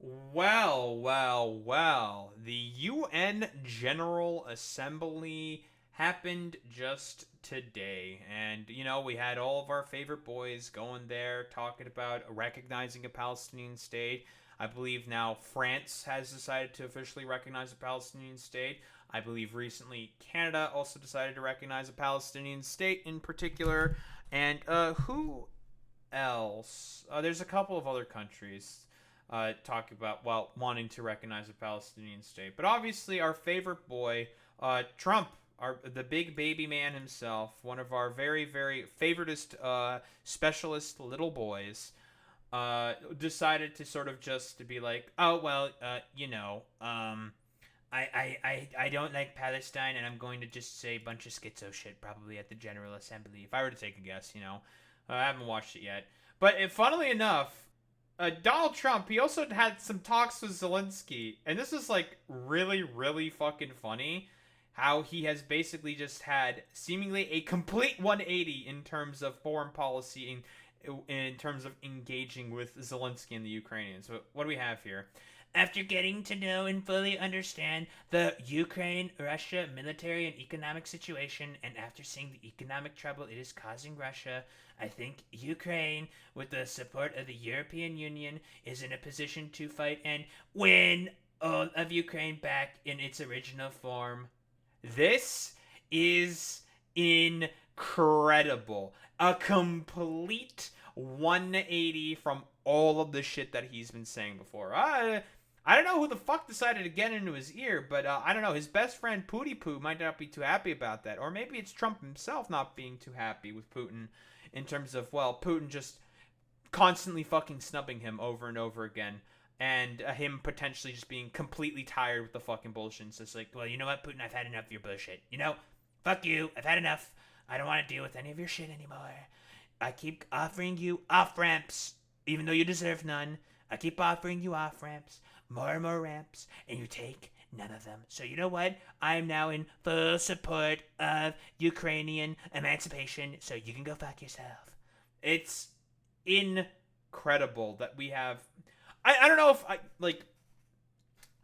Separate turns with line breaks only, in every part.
Well. The UN General Assembly happened just today. And, we had all of our favorite boys going there talking about recognizing a Palestinian state. I believe now France has decided to officially recognize a Palestinian state. I believe recently Canada also decided to recognize a Palestinian state in particular. And who else? There's a couple of other countries talking about, well, wanting to recognize a Palestinian state. But obviously, our favorite boy, Trump, the big baby man himself, one of our very, very favoritist specialist little boys, decided to sort of just to be like, oh, well, I don't like Palestine, and I'm going to just say a bunch of schizo shit probably at the General Assembly. If I were to take a guess. I haven't watched it yet. But funnily enough, Donald Trump, he also had some talks with Zelensky. And this is like really, really fucking funny how he has basically just had seemingly a complete 180 in terms of foreign policy in terms of engaging with Zelensky and the Ukrainians. So what do we have here? After getting to know and fully understand the Ukraine Russia military and economic situation, and after seeing the economic trouble it is causing Russia, I think Ukraine, with the support of the European Union, is in a position to fight and win all of Ukraine back in its original form. This is incredible. A complete 180 from all of the shit that he's been saying before. I don't know who the fuck decided to get into his ear, but I don't know. His best friend Pootie Poo might not be too happy about that. Or maybe it's Trump himself not being too happy with Putin in terms of, well, Putin just constantly fucking snubbing him over and over again. And him potentially just being completely tired with the fucking bullshit. It's just like, well, you know what, Putin, I've had enough of your bullshit. Fuck you. I've had enough. I don't want to deal with any of your shit anymore. I keep offering you off ramps, even though you deserve none. I keep offering you off ramps, more and more ramps, and you take none of them. So you know what? I'm now in full support of Ukrainian emancipation, so you can go fuck yourself. It's incredible that we have. I don't know if I like.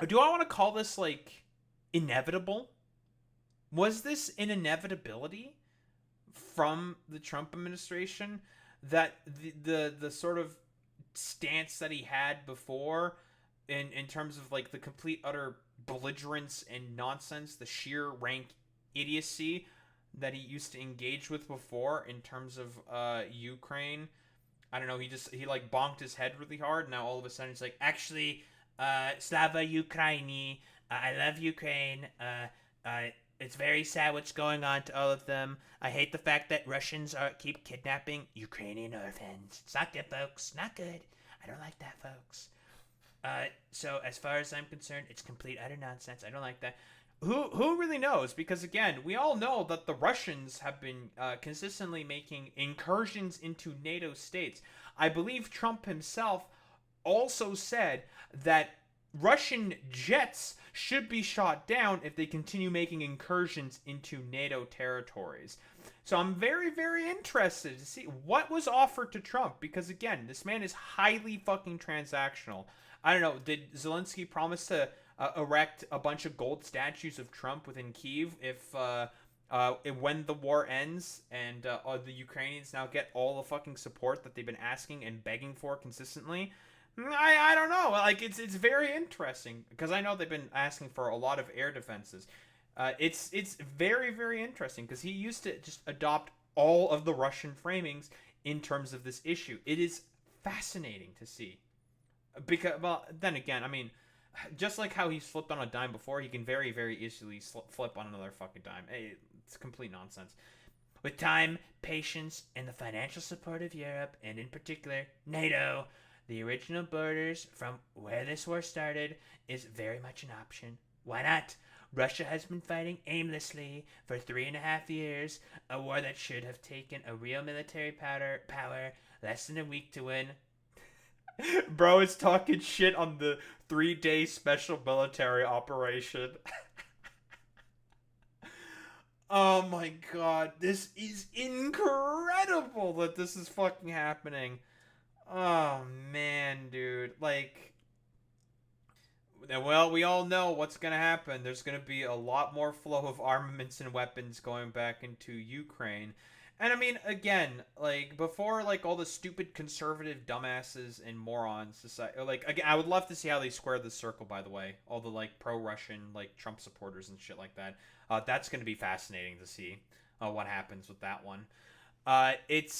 Do I want to call this like inevitable? Was this an inevitability from the Trump administration that the sort of stance that he had before in terms of like the complete utter belligerence and nonsense, the sheer rank idiocy that he used to engage with before in terms of Ukraine. I don't know, he like bonked his head really hard. Now all of a sudden it's like, actually, Slava Ukraini, I love Ukraine. It's very sad what's going on to all of them. I hate the fact that Russians keep kidnapping Ukrainian orphans. It's not good, folks. Not good. I don't like that, folks. So as far as I'm concerned, it's complete utter nonsense. I don't like that. Who really knows? Because again, we all know that the Russians have been consistently making incursions into NATO states. I believe Trump himself also said that Russian jets should be shot down if they continue making incursions into NATO territories. So I'm very, very interested to see what was offered to Trump, because again, this man is highly fucking transactional. I don't know, did Zelensky promise to erect a bunch of gold statues of Trump within Kyiv if when the war ends and the Ukrainians now get all the fucking support that they've been asking and begging for consistently? I don't know. Like it's very interesting because I know they've been asking for a lot of air defenses. It's very, very interesting because he used to just adopt all of the Russian framings in terms of this issue. It is fascinating to see because, well, then again, I mean, just like how he's flipped on a dime before, he can very, very easily flip on another fucking dime. It's complete nonsense. With time, patience, and the financial support of Europe, and in particular NATO, the original borders from where this war started is very much an option. Why not? Russia has been fighting aimlessly for 3.5 years, a war that should have taken a real military power less than a week to win. Bro is talking shit on the 3-day special military operation. Oh my god, this is incredible that this is fucking happening. Oh man, dude. Like, Well, we all know what's going to happen. There's going to be a lot more flow of armaments and weapons going back into Ukraine. And I mean, again, like before, like all the stupid conservative dumbasses and morons decide. Like, again, I would love to see how they square the circle. By the way, all the like pro-Russian, like Trump supporters and shit like that. That's going to be fascinating to see what happens with that one. It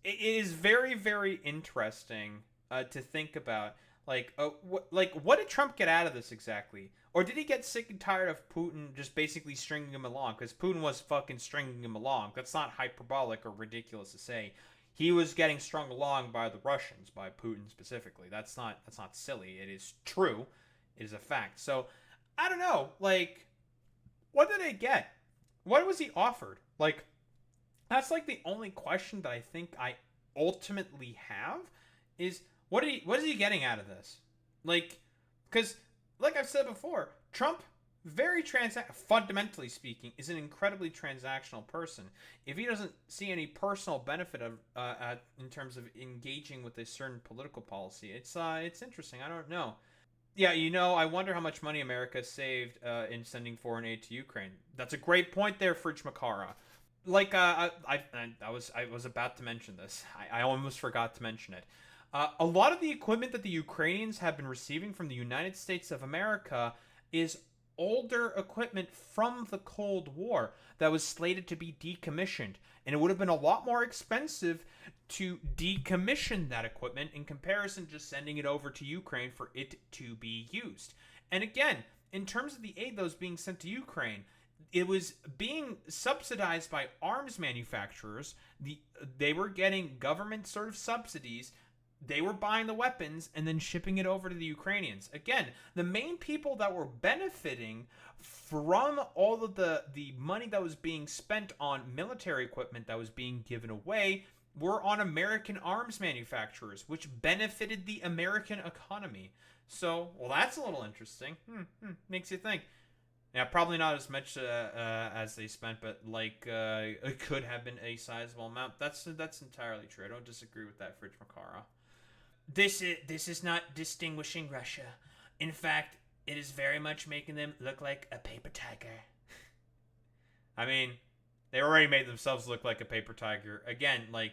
is very very interesting to think about. Like, what did Trump get out of this exactly? Or did he get sick and tired of Putin just basically stringing him along? Because Putin was fucking stringing him along. That's not hyperbolic or ridiculous to say. He was getting strung along by the Russians, by Putin specifically. That's not silly. It is true. It is a fact. So, I don't know. Like, what did they get? What was he offered? Like, that's like the only question that I think I ultimately have is what is he getting out of this? Like, because like I've said before, Trump fundamentally speaking is an incredibly transactional person. If he doesn't see any personal benefit of in terms of engaging with a certain political policy, it's interesting. I don't know. Yeah, I wonder how much money America saved in sending foreign aid to Ukraine. That's a great point there, Fridge Makara. Like I was about to mention this. I almost forgot to mention it. A lot of the equipment that the Ukrainians have been receiving from the United States of America is older equipment from the Cold War that was slated to be decommissioned. And it would have been a lot more expensive to decommission that equipment in comparison to just sending it over to Ukraine for it to be used. And again, in terms of the aid that was being sent to Ukraine, it was being subsidized by arms manufacturers. They were getting government sort of subsidies. They were buying the weapons and then shipping it over to the Ukrainians. Again, the main people that were benefiting from all of the money that was being spent on military equipment that was being given away were on American arms manufacturers, which benefited the American economy. So, well, that's a little interesting. Makes you think. Yeah, probably not as much as they spent, but like it could have been a sizable amount. That's entirely true. I don't disagree with that, Fridge Makara. This is not distinguishing Russia. In fact, it is very much making them look like a paper tiger. I mean, they already made themselves look like a paper tiger. Again, like,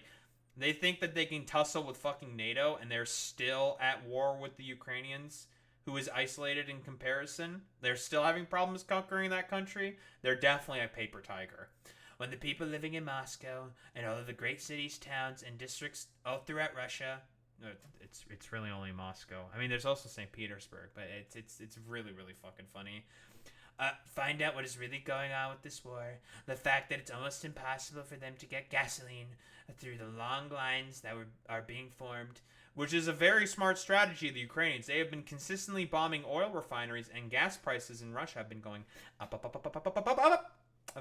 they think that they can tussle with fucking NATO and they're still at war with the Ukrainians, who is isolated in comparison. They're still having problems conquering that country. They're definitely a paper tiger. When the people living in Moscow and all of the great cities, towns, and districts all throughout Russia, it's really only Moscow. I mean, there's also St. Petersburg, but it's really really fucking funny. Find out what is really going on with this war. The fact that it's almost impossible for them to get gasoline through the long lines that are being formed, which is a very smart strategy of the Ukrainians. They have been consistently bombing oil refineries, and gas prices in Russia have been going up,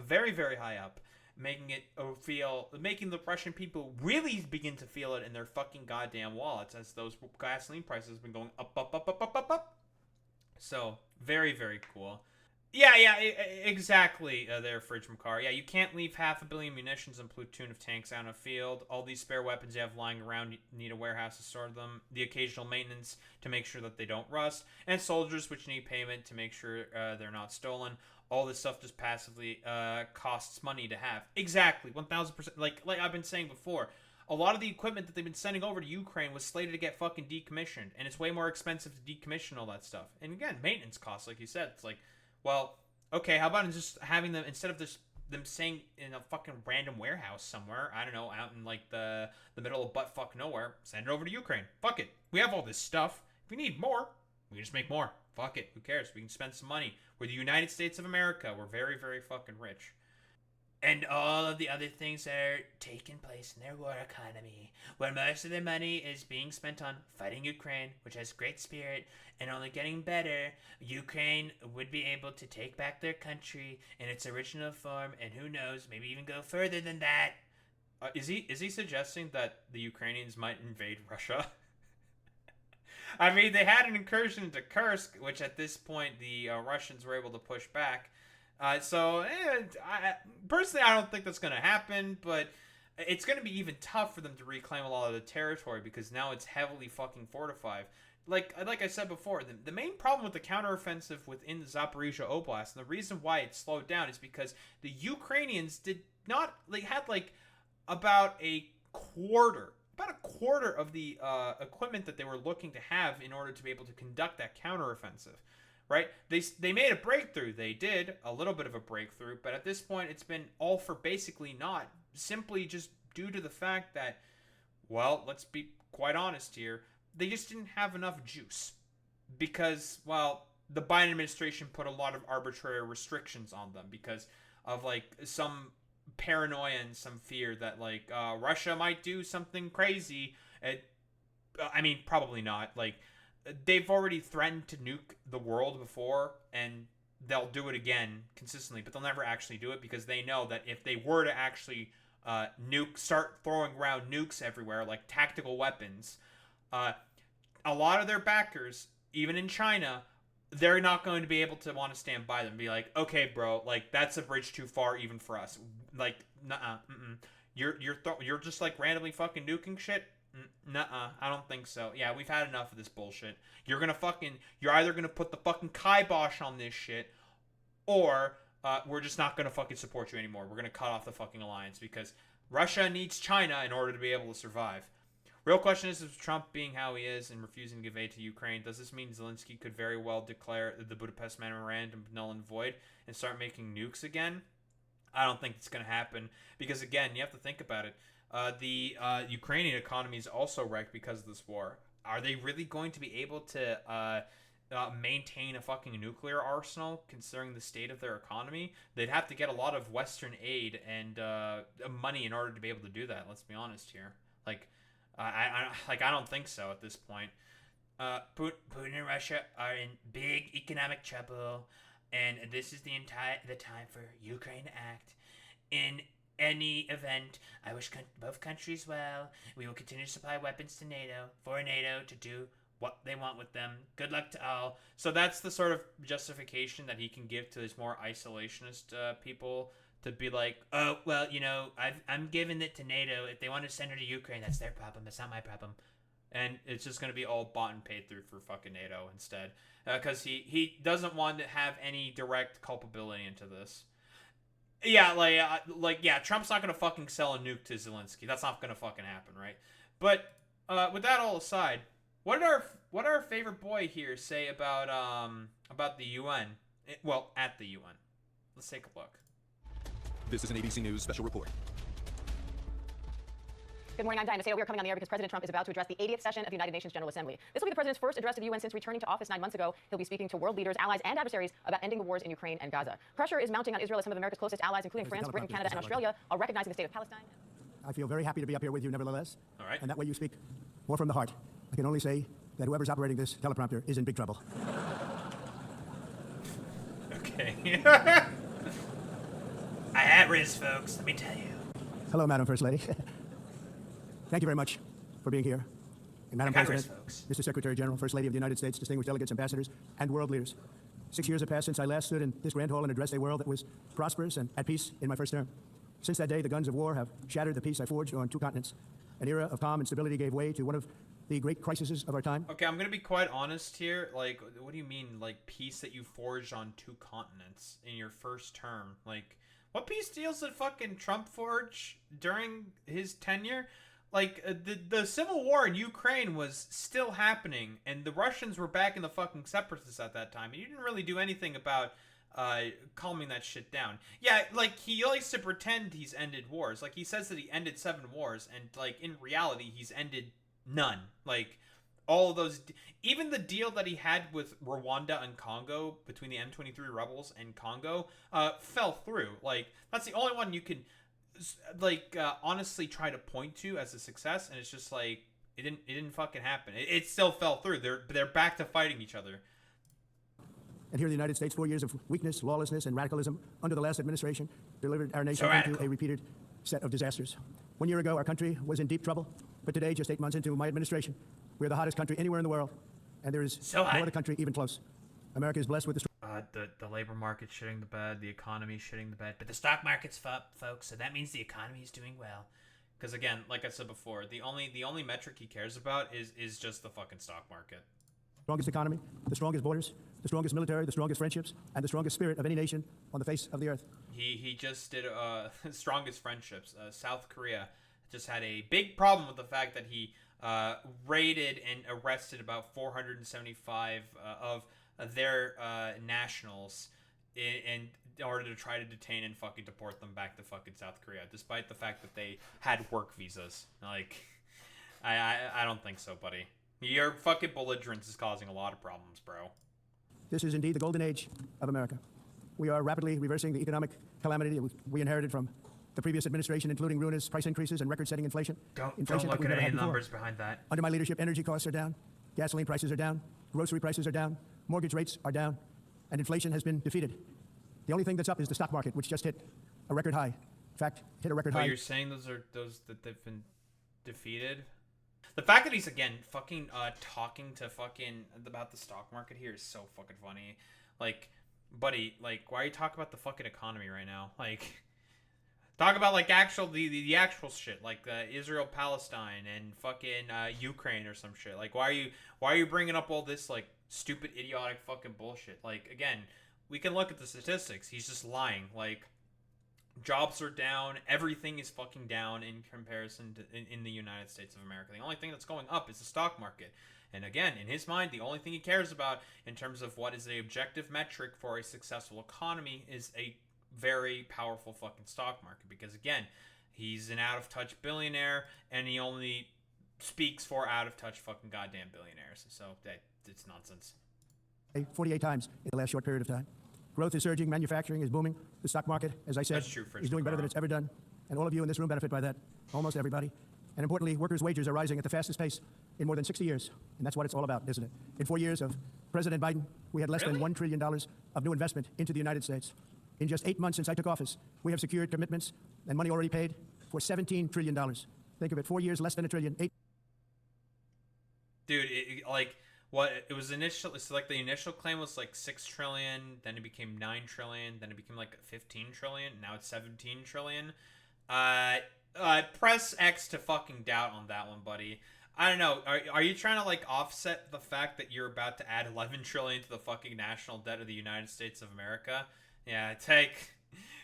very very high up, making the Russian people really begin to feel it in their fucking goddamn wallets as those gasoline prices have been going up. So very very cool. Yeah, exactly. There, Fridge Makar. Yeah, you can't leave 500 million munitions and platoon of tanks out in a field. All these spare weapons you have lying around, you need a warehouse to store them. The occasional maintenance to make sure that they don't rust, and soldiers which need payment to make sure they're not stolen. All this stuff just passively costs money to have. Exactly, 1000%. Like I've been saying before, a lot of the equipment that they've been sending over to Ukraine was slated to get fucking decommissioned, and it's way more expensive to decommission all that stuff. And again, maintenance costs, like you said, it's like, well, okay, how about just having them, instead of them staying in a fucking random warehouse somewhere, I don't know, out in like the middle of buttfuck nowhere, send it over to Ukraine. Fuck it. We have all this stuff. If we need more, we can just make more. Fuck it. Who cares? We can spend some money. We're the United States of America. We're very, very fucking rich. And all of the other things that are taking place in their war economy, where most of their money is being spent on fighting Ukraine, which has great spirit and only getting better. Ukraine would be able to take back their country in its original form, and who knows, maybe even go further than that. Is he suggesting that the Ukrainians might invade Russia? I mean, they had an incursion into Kursk, which at this point the Russians were able to push back. Personally, I don't think that's going to happen, but it's going to be even tough for them to reclaim a lot of the territory because now it's heavily fucking fortified. like I said before, the main problem with the counteroffensive within the Zaporizhia Oblast, and the reason why it slowed down, is because the Ukrainians did not, like, had like about a quarter of the equipment that they were looking to have in order to be able to conduct that counteroffensive. Right? They made a breakthrough. They did a little bit of a breakthrough, but at this point, it's been all for basically naught, simply just due to the fact that, well, let's be quite honest here, they just didn't have enough juice. Because, well, the Biden administration put a lot of arbitrary restrictions on them because of, like, some paranoia and some fear that, like, Russia might do something crazy. I mean, probably not. Like, they've already threatened to nuke the world before, and they'll do it again consistently, but they'll never actually do it because they know that if they were to actually start throwing around nukes everywhere, like tactical weapons, a lot of their backers, even in China, they're not going to be able to want to stand by them and be like, okay, bro, like, that's a bridge too far even for us. Like, nuh-uh, you're just, like, randomly fucking nuking shit? Nuh-uh, I don't think so. Yeah, we've had enough of this bullshit. You're either gonna put the fucking kibosh on this shit, or we're just not gonna fucking support you anymore. We're gonna cut off the fucking alliance because Russia needs China in order to be able to survive. Real question is Trump being how he is and refusing to give aid to Ukraine, does this mean Zelensky could very well declare the Budapest Memorandum null and void and start making nukes again? I don't think it's going to happen because, again, you have to think about it. The Ukrainian economy is also wrecked because of this war. Are they really going to be able to maintain a fucking nuclear arsenal considering the state of their economy? They'd have to get a lot of Western aid and money in order to be able to do that. Let's be honest here. Like, I don't think so at this point. Putin and Russia are in big economic trouble, and this is the time for Ukraine to act. In any event, I wish both countries well. We will continue to supply weapons to NATO, for NATO to do what they want with them. Good luck to all. So that's the sort of justification that he can give to his more isolationist people, to be like, oh, well, you know, I'm giving it to NATO. If they want to send her to Ukraine, that's their problem. That's not my problem. And it's just going to be all bought and paid through for fucking NATO instead. Because he doesn't want to have any direct culpability into this. Yeah, yeah, Trump's not going to fucking sell a nuke to Zelensky. That's not going to fucking happen, right? But with that all aside, what did our favorite boy here say about the UN? Well, at the UN. Let's take a look.
This is an ABC News special report.
Good morning, I'm Diana Macedo. We are coming on the air because President Trump is about to address the 80th session of the United Nations General Assembly. This will be the president's first address to the UN since returning to office 9 months ago. He'll be speaking to world leaders, allies, and adversaries about ending the wars in Ukraine and Gaza. Pressure is mounting on Israel as some of America's closest allies, including France, Britain, Canada, and Australia, are recognizing the state of Palestine.
I feel very happy to be up here with you nevertheless.
All right.
And that way you speak more from the heart. I can only say that whoever's operating this teleprompter is in big trouble.
Okay. I had Riz, folks, let me tell you.
Hello, Madam First Lady. Thank you very much for being here. And Madam President, Mr. Secretary General, First Lady of the United States, distinguished delegates, ambassadors, and world leaders. 6 years have passed since I last stood in this grand hall and addressed a world that was prosperous and at peace in my first term. Since that day, the guns of war have shattered the peace I forged on 2 continents. An era of calm and stability gave way to one of the great crises of our time.
Okay, I'm going to be quite honest here. Like, what do you mean, like, peace that you forged on 2 continents in your first term? Like, what peace deals did fucking Trump forge during his tenure? Like, the civil war in Ukraine was still happening, and the Russians were backing the fucking separatists at that time, and you didn't really do anything about calming that shit down. Yeah, like, he likes to pretend he's ended wars. Like, he says that he ended 7 wars, and, like, in reality, he's ended none. Like, all of those, even the deal that he had with Rwanda and Congo, between the M23 rebels and Congo, fell through. Like, that's the only one you can, like, honestly try to point to as a success, and it's just like, it didn't fucking happen. It still fell through. They're back to fighting each other.
And here in the United States, 4 years of weakness, lawlessness, and radicalism under the last administration delivered our nation into a repeated set of disasters. 1 year ago, our country was in deep trouble, but today, just 8 months into my administration, we're the hottest country anywhere in the world, and there is no other country even close. America is blessed with
the labor market shitting the bed, the economy shitting the bed, but the stock market's up, folks, so that means the economy is doing well. Because again, like I said before, the only metric he cares about is just the fucking stock market.
strongest economy, the strongest borders, the strongest military, the strongest friendships, and the strongest spirit of any nation on the face of the earth.
He just did strongest friendships. South Korea just had a big problem with the fact that he raided and arrested about 475 of their nationals in order to try to detain and fucking deport them back to fucking South Korea, despite the fact that they had work visas. Like, I don't think so, buddy. Your fucking belligerence is causing a lot of problems, bro.
This is indeed the golden age of America. We are rapidly reversing the economic calamity we inherited from the previous administration, including ruinous price increases and record-setting inflation.
Don't
Inflation
look
like we've
at
never
any
had before.
numbers behind that.
Under my leadership, energy costs are down, gasoline prices are down, grocery prices are down, mortgage rates are down, and inflation has been defeated. The only thing that's up is the stock market, which just hit a record high. In fact, hit a record high.
You're saying those that they've been defeated? The fact that he's again fucking talking to fucking about the stock market here is so fucking funny. Like, buddy, like, why are you talking about the fucking economy right now? Like, talk about like the actual shit, like Israel Palestine and fucking Ukraine or some shit. Like, why are you bringing up all this like stupid idiotic fucking bullshit? Like, again, we can look at the statistics. He's just lying. Like, jobs are down. Everything is fucking down in comparison to in the United States of America. The only thing that's going up is the stock market. And again, in his mind, the only thing he cares about in terms of what is the objective metric for a successful economy is a very powerful fucking stock market. Because again, he's an out-of-touch billionaire, and he only speaks for out-of-touch fucking goddamn billionaires. So it's nonsense.
48 times in the last short period of time. Growth is surging, manufacturing is booming. The stock market, as I said,
That's true for
is doing better than it's ever done. And all of you in this room benefit by that. Almost everybody. And importantly, workers' wages are rising at the fastest pace in more than 60 years. And that's what it's all about, isn't it? In 4 years of President Biden, we had less than $1 trillion of new investment into the United States. In just 8 months since I took office, we have secured commitments and money already paid for $17 trillion. Think of it, 4 years, less than $1 trillion.
Dude, it was initially, so like the initial claim was like 6 trillion, then it became 9 trillion, then it became like 15 trillion, now it's 17 trillion. Press X to fucking doubt on that one, buddy. I don't know. Are you trying to like offset the fact that you're about to add 11 trillion to the fucking national debt of the United States of America? Yeah, take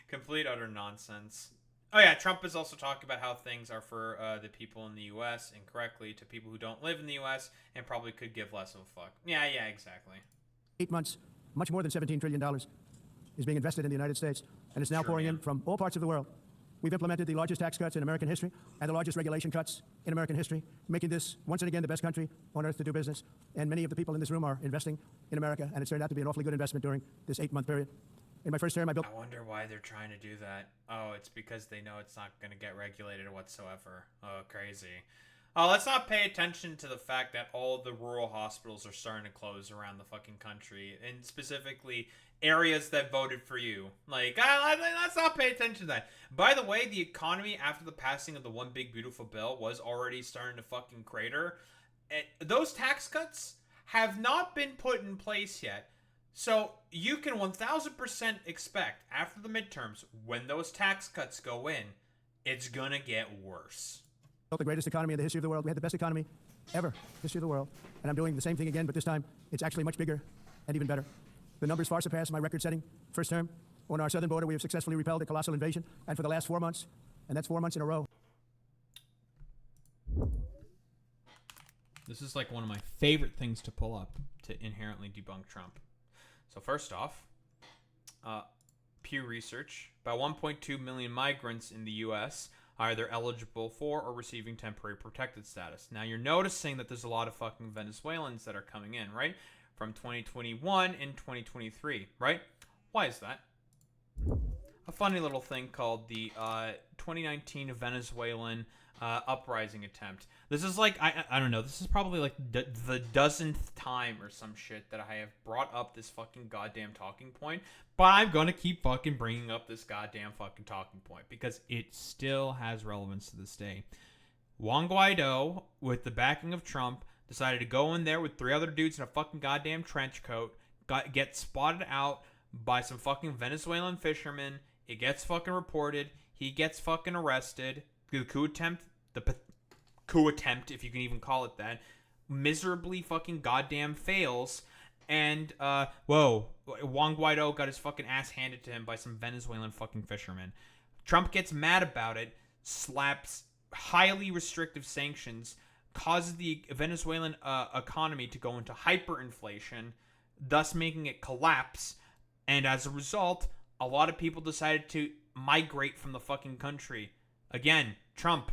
complete utter nonsense. Oh yeah, Trump is also talking about how things are for the people in the U.S. incorrectly to people who don't live in the U.S. and probably could give less of a fuck. Yeah, exactly.
8 months, much more than $17 trillion is being invested in the United States, and it's now pouring in from all parts of the world. We've implemented the largest tax cuts in American history and the largest regulation cuts in American history, making this, once and again, the best country on earth to do business. And many of the people in this room are investing in America, and it's turned out to be an awfully good investment during this 8-month period. In my first term, I
wonder why they're trying to do that. Oh, it's because they know it's not going to get regulated whatsoever. Oh, crazy. Oh, let's not pay attention to the fact that all of the rural hospitals are starting to close around the fucking country, and specifically areas that voted for you. Like, let's not pay attention to that. By the way, the economy after the passing of the One Big Beautiful Bill was already starting to fucking crater. Those tax cuts have not been put in place yet. So you can 1000% expect after the midterms, when those tax cuts go in, it's gonna get worse.
The greatest economy in the history of the world. We had the best economy ever, history of the world. And I'm doing the same thing again, but this time it's actually much bigger and even better. The numbers far surpass my record-setting first term. On our southern border, we have successfully repelled a colossal invasion, and for the last 4 months, and that's 4 months in a row.
This is like one of my favorite things to pull up to inherently debunk Trump. So first off, Pew Research, about 1.2 million migrants in the U.S. are either eligible for or receiving temporary protected status. Now you're noticing that there's a lot of fucking Venezuelans that are coming in, right? From 2021 and 2023, right? Why is that? A funny little thing called the 2019 Venezuelan uprising attempt. This is like, I don't know, this is probably like the dozenth time or some shit that I have brought up this fucking goddamn talking point, but I'm gonna keep fucking bringing up this goddamn fucking talking point because it still has relevance to this day. Juan Guaido, with the backing of Trump, decided to go in there with 3 other dudes in a fucking goddamn trench coat, get spotted out by some fucking Venezuelan fishermen. It gets fucking reported. He gets fucking arrested. The coup attempt, if you can even call it that, miserably fucking goddamn fails. And, whoa, Juan Guaido got his fucking ass handed to him by some Venezuelan fucking fishermen. Trump gets mad about it, slaps highly restrictive sanctions, causes the Venezuelan economy to go into hyperinflation, thus making it collapse. And as a result, a lot of people decided to migrate from the fucking country. Again, Trump,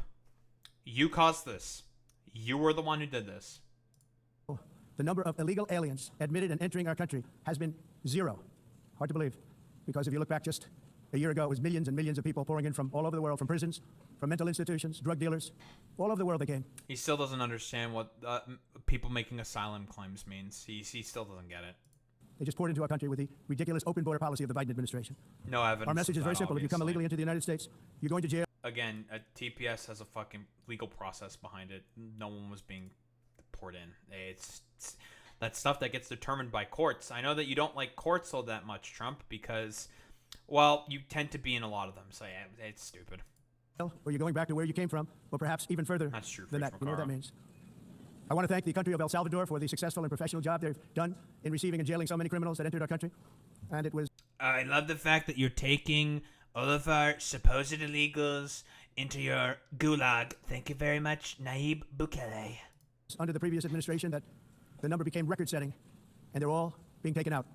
you caused this. You were the one who did this.
The number of illegal aliens admitted and entering our country has been zero. Hard to believe, because if you look back just a year ago, it was millions and millions of people pouring in from all over the world, from prisons, from mental institutions, drug dealers, all over the world they came.
He still doesn't understand what people making asylum claims means. He still doesn't get it.
They just poured into our country with the ridiculous open border policy of the Biden administration.
No evidence.
Our message is very simple.
Obviously.
If you come illegally into the United States, you're going to jail.
Again, a TPS has a fucking legal process behind it. No one was being poured in. It's that stuff that gets determined by courts. I know that you don't like courts all that much, Trump, because, well, you tend to be in a lot of them. So yeah, it's stupid.
Or you're going back to where you came from, or perhaps even further
That's true.
than that. You know what that means. I want to thank the country of El Salvador for the successful and professional job they've done in receiving and jailing so many criminals that entered our country. And it was...
I love the fact that you're taking all of our supposed illegals into your gulag. Thank you very much, Nayib Bukele.
under the previous administration that the number became record-setting, and they're all being taken out.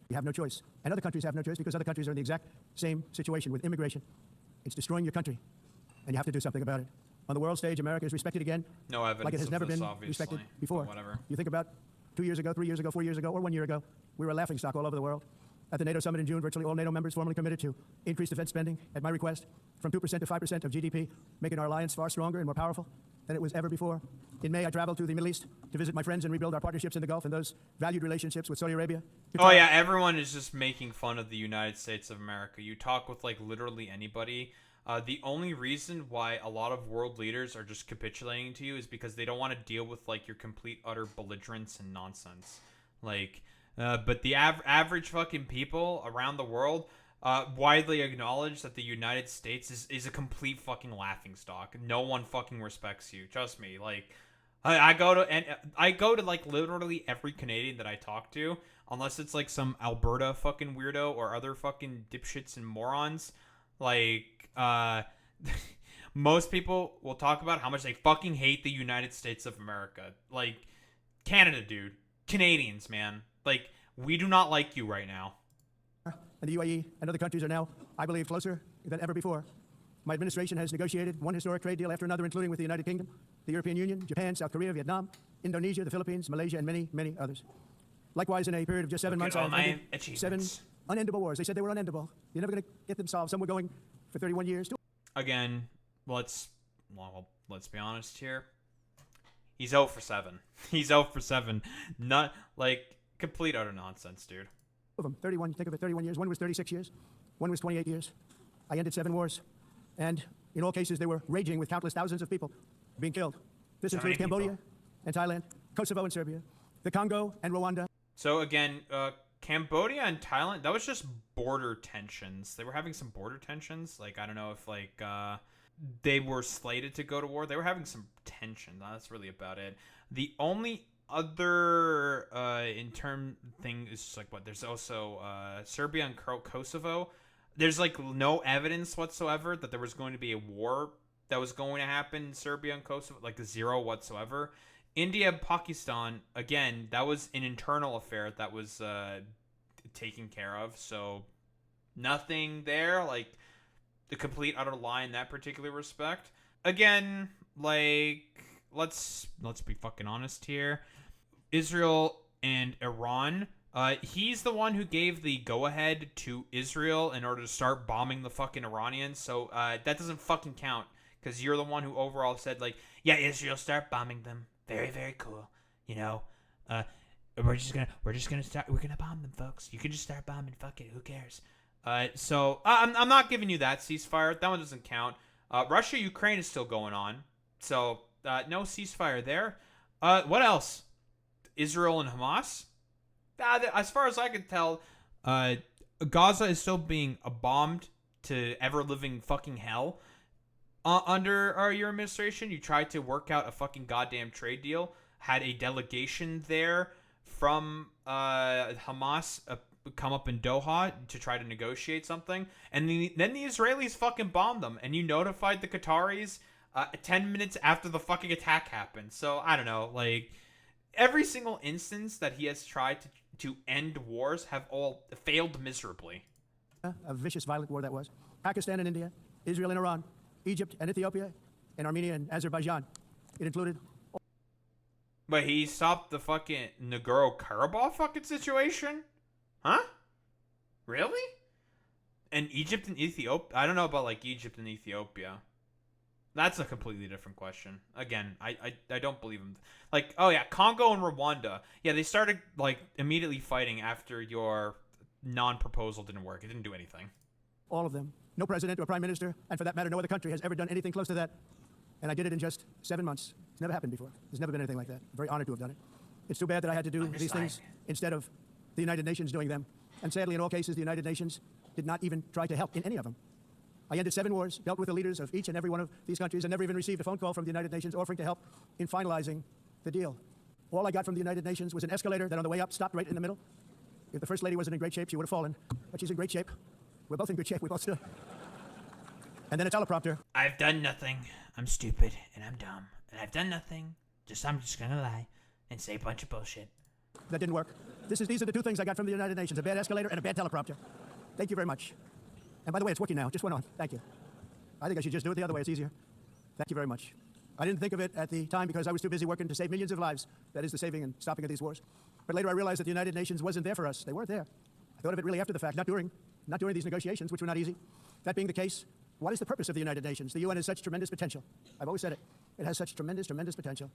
You have no choice. And other countries have no choice because other countries are in the exact same situation with immigration. It's destroying your country, and you have to do something about it. On the world stage, America is respected again,
No evidence
like it has
of
never
this,
been
obviously,
respected
but
before.
whatever.
You think about 2 years ago, 3 years ago, 4 years ago, or 1 year ago, we were a laughingstock all over the world. At the NATO summit in June, virtually all NATO members formally committed to increase defense spending, at my request, from 2% to 5% of GDP, making our alliance far stronger and more powerful than it was ever before. In May, I traveled to the Middle East to visit my friends and rebuild our partnerships in the Gulf and those valued relationships with Saudi Arabia.
Oh yeah, everyone is just making fun of the United States of America. You talk with like literally anybody. The only reason why a lot of world leaders are just capitulating to you is because they don't want to deal with like your complete utter belligerence and nonsense. Like, but the average fucking people around the world widely acknowledge that the United States is a complete fucking laughingstock. No one fucking respects you. Trust me. Like, I go to like literally every Canadian that I talk to, unless it's like some Alberta fucking weirdo or other fucking dipshits and morons. Like, most people will talk about how much they fucking hate the United States of America. Like, Canada, dude. Canadians, man. Like, we do not like you right now.
And the UAE and other countries are now, I believe, closer than ever before. My administration has negotiated one historic trade deal after another, including with the United Kingdom, the European Union, Japan, South Korea, Vietnam, Indonesia, the Philippines, Malaysia, and many, many others. Likewise, in a period of just 7 months, I have ended 7 unendable wars. They said they were unendable. You're never going to get them solved. Some were going for 31 years.
Again, let's be honest here. He's 0 for 7. He's 0 for 7. Not like complete utter nonsense, dude.
Of them, 31. Think of it, 31 years. One was 36 years. One was 28 years. I ended 7 wars, and in all cases, they were raging with countless thousands of people being killed. This includes Cambodia and Thailand, Kosovo and Serbia, the Congo and Rwanda.
So again, Cambodia and Thailand, that was just border tensions. They were having some border tensions. Like, I don't know if like they were slated to go to war. They were having some tension. That's really about it. The only other in term thing is just like what there's also Serbia and Kosovo. There's like no evidence whatsoever that there was going to be a war that was going to happen in Serbia and Kosovo, like zero whatsoever. India, Pakistan, again, that was an internal affair that was taken care of, so nothing there, like the complete utter lie in that particular respect. Again, like let's be fucking honest here. Israel and Iran, he's the one who gave the go-ahead to Israel in order to start bombing the fucking Iranians, so that doesn't fucking count, because you're the one who overall said, like, yeah, Israel, start bombing them. Very, very cool. You know, we're gonna bomb them, folks. You can just start bombing. Fuck it. Who cares? So I'm not giving you that ceasefire. That one doesn't count. Russia, Ukraine is still going on. So no ceasefire there. What else? Israel and Hamas. As far as I can tell, Gaza is still being bombed to ever living fucking hell. Under your administration, you tried to work out a fucking goddamn trade deal. had a delegation there from Hamas come up in Doha to try to negotiate something, and then the Israelis fucking bombed them, and you notified the Qataris 10 minutes after the fucking attack happened. So I don't know, like every single instance that he has tried to end wars have all failed miserably.
A vicious, violent war that was. Pakistan and India, Israel and Iran, Egypt and Ethiopia, and Armenia and Azerbaijan. It included.
But he stopped the fucking Nagorno-Karabakh fucking situation? Huh? Really? And Egypt and Ethiopia? I don't know about like Egypt and Ethiopia. That's a completely different question. Again, I don't believe him. Like, oh yeah, Congo and Rwanda. Yeah, they started like immediately fighting after your non-proposal didn't work. It didn't do anything.
All of them. No president or prime minister, and for that matter, no other country has ever done anything close to that. And I did it in just 7 months. It's never happened before. There's never been anything like that. I'm very honored to have done it. It's too bad that I had to do these things instead of the United Nations doing them. And sadly, in all cases, the United Nations did not even try to help in any of them. I ended 7 wars, dealt with the leaders of each and every one of these countries, and never even received a phone call from the United Nations offering to help in finalizing the deal. All I got from the United Nations was an escalator that on the way up stopped right in the middle. If the First Lady wasn't in great shape, she would have fallen. But she's in great shape. We're both in good shape. We both stood. And then a teleprompter.
I've done nothing. I'm stupid and I'm dumb. And I've done nothing. I'm just gonna lie and say a bunch of bullshit.
That didn't work. These are the 2 things I got from the United Nations, a bad escalator and a bad teleprompter. Thank you very much. And by the way, it's working now. It just went on. Thank you. I think I should just do it the other way. It's easier. Thank you very much. I didn't think of it at the time because I was too busy working to save millions of lives. That is the saving and stopping of these wars. But later I realized that the United Nations wasn't there for us. They weren't there. I thought of it really after the fact, not during these negotiations, which were not easy. That being the case, what is the purpose of the United Nations? The UN has such tremendous potential. I've always said it. It has such tremendous, tremendous potential.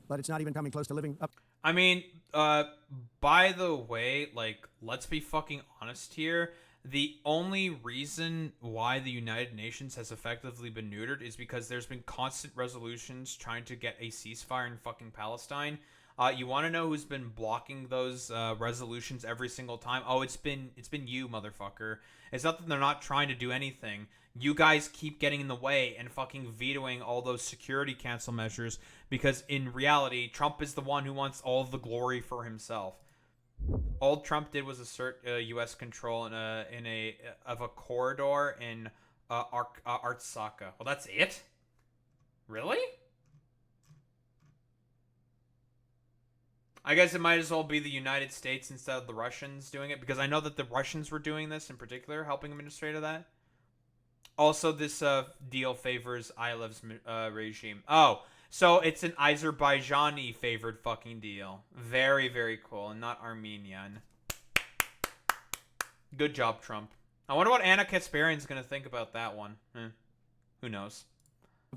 But it's not even coming close to living up.
I mean, by the way, like, let's be fucking honest here. The only reason why the United Nations has effectively been neutered is because there's been constant resolutions trying to get a ceasefire in fucking Palestine. You want to know who's been blocking those resolutions every single time? Oh, it's been you, motherfucker. It's not that they're not trying to do anything. You guys keep getting in the way and fucking vetoing all those security council measures because in reality, Trump is the one who wants all of the glory for himself. All Trump did was assert U.S. control of a corridor in Artsakh. Well, that's it? Really? I guess it might as well be the United States instead of the Russians doing it, because I know that the Russians were doing this in particular, helping administrate of that. Also, this deal favors Aliyev's regime. Oh, so it's an Azerbaijani favored fucking deal. Very, very cool, and not Armenian. Good job, Trump. I wonder what Anna Kasparian's going to think about that one. Who knows?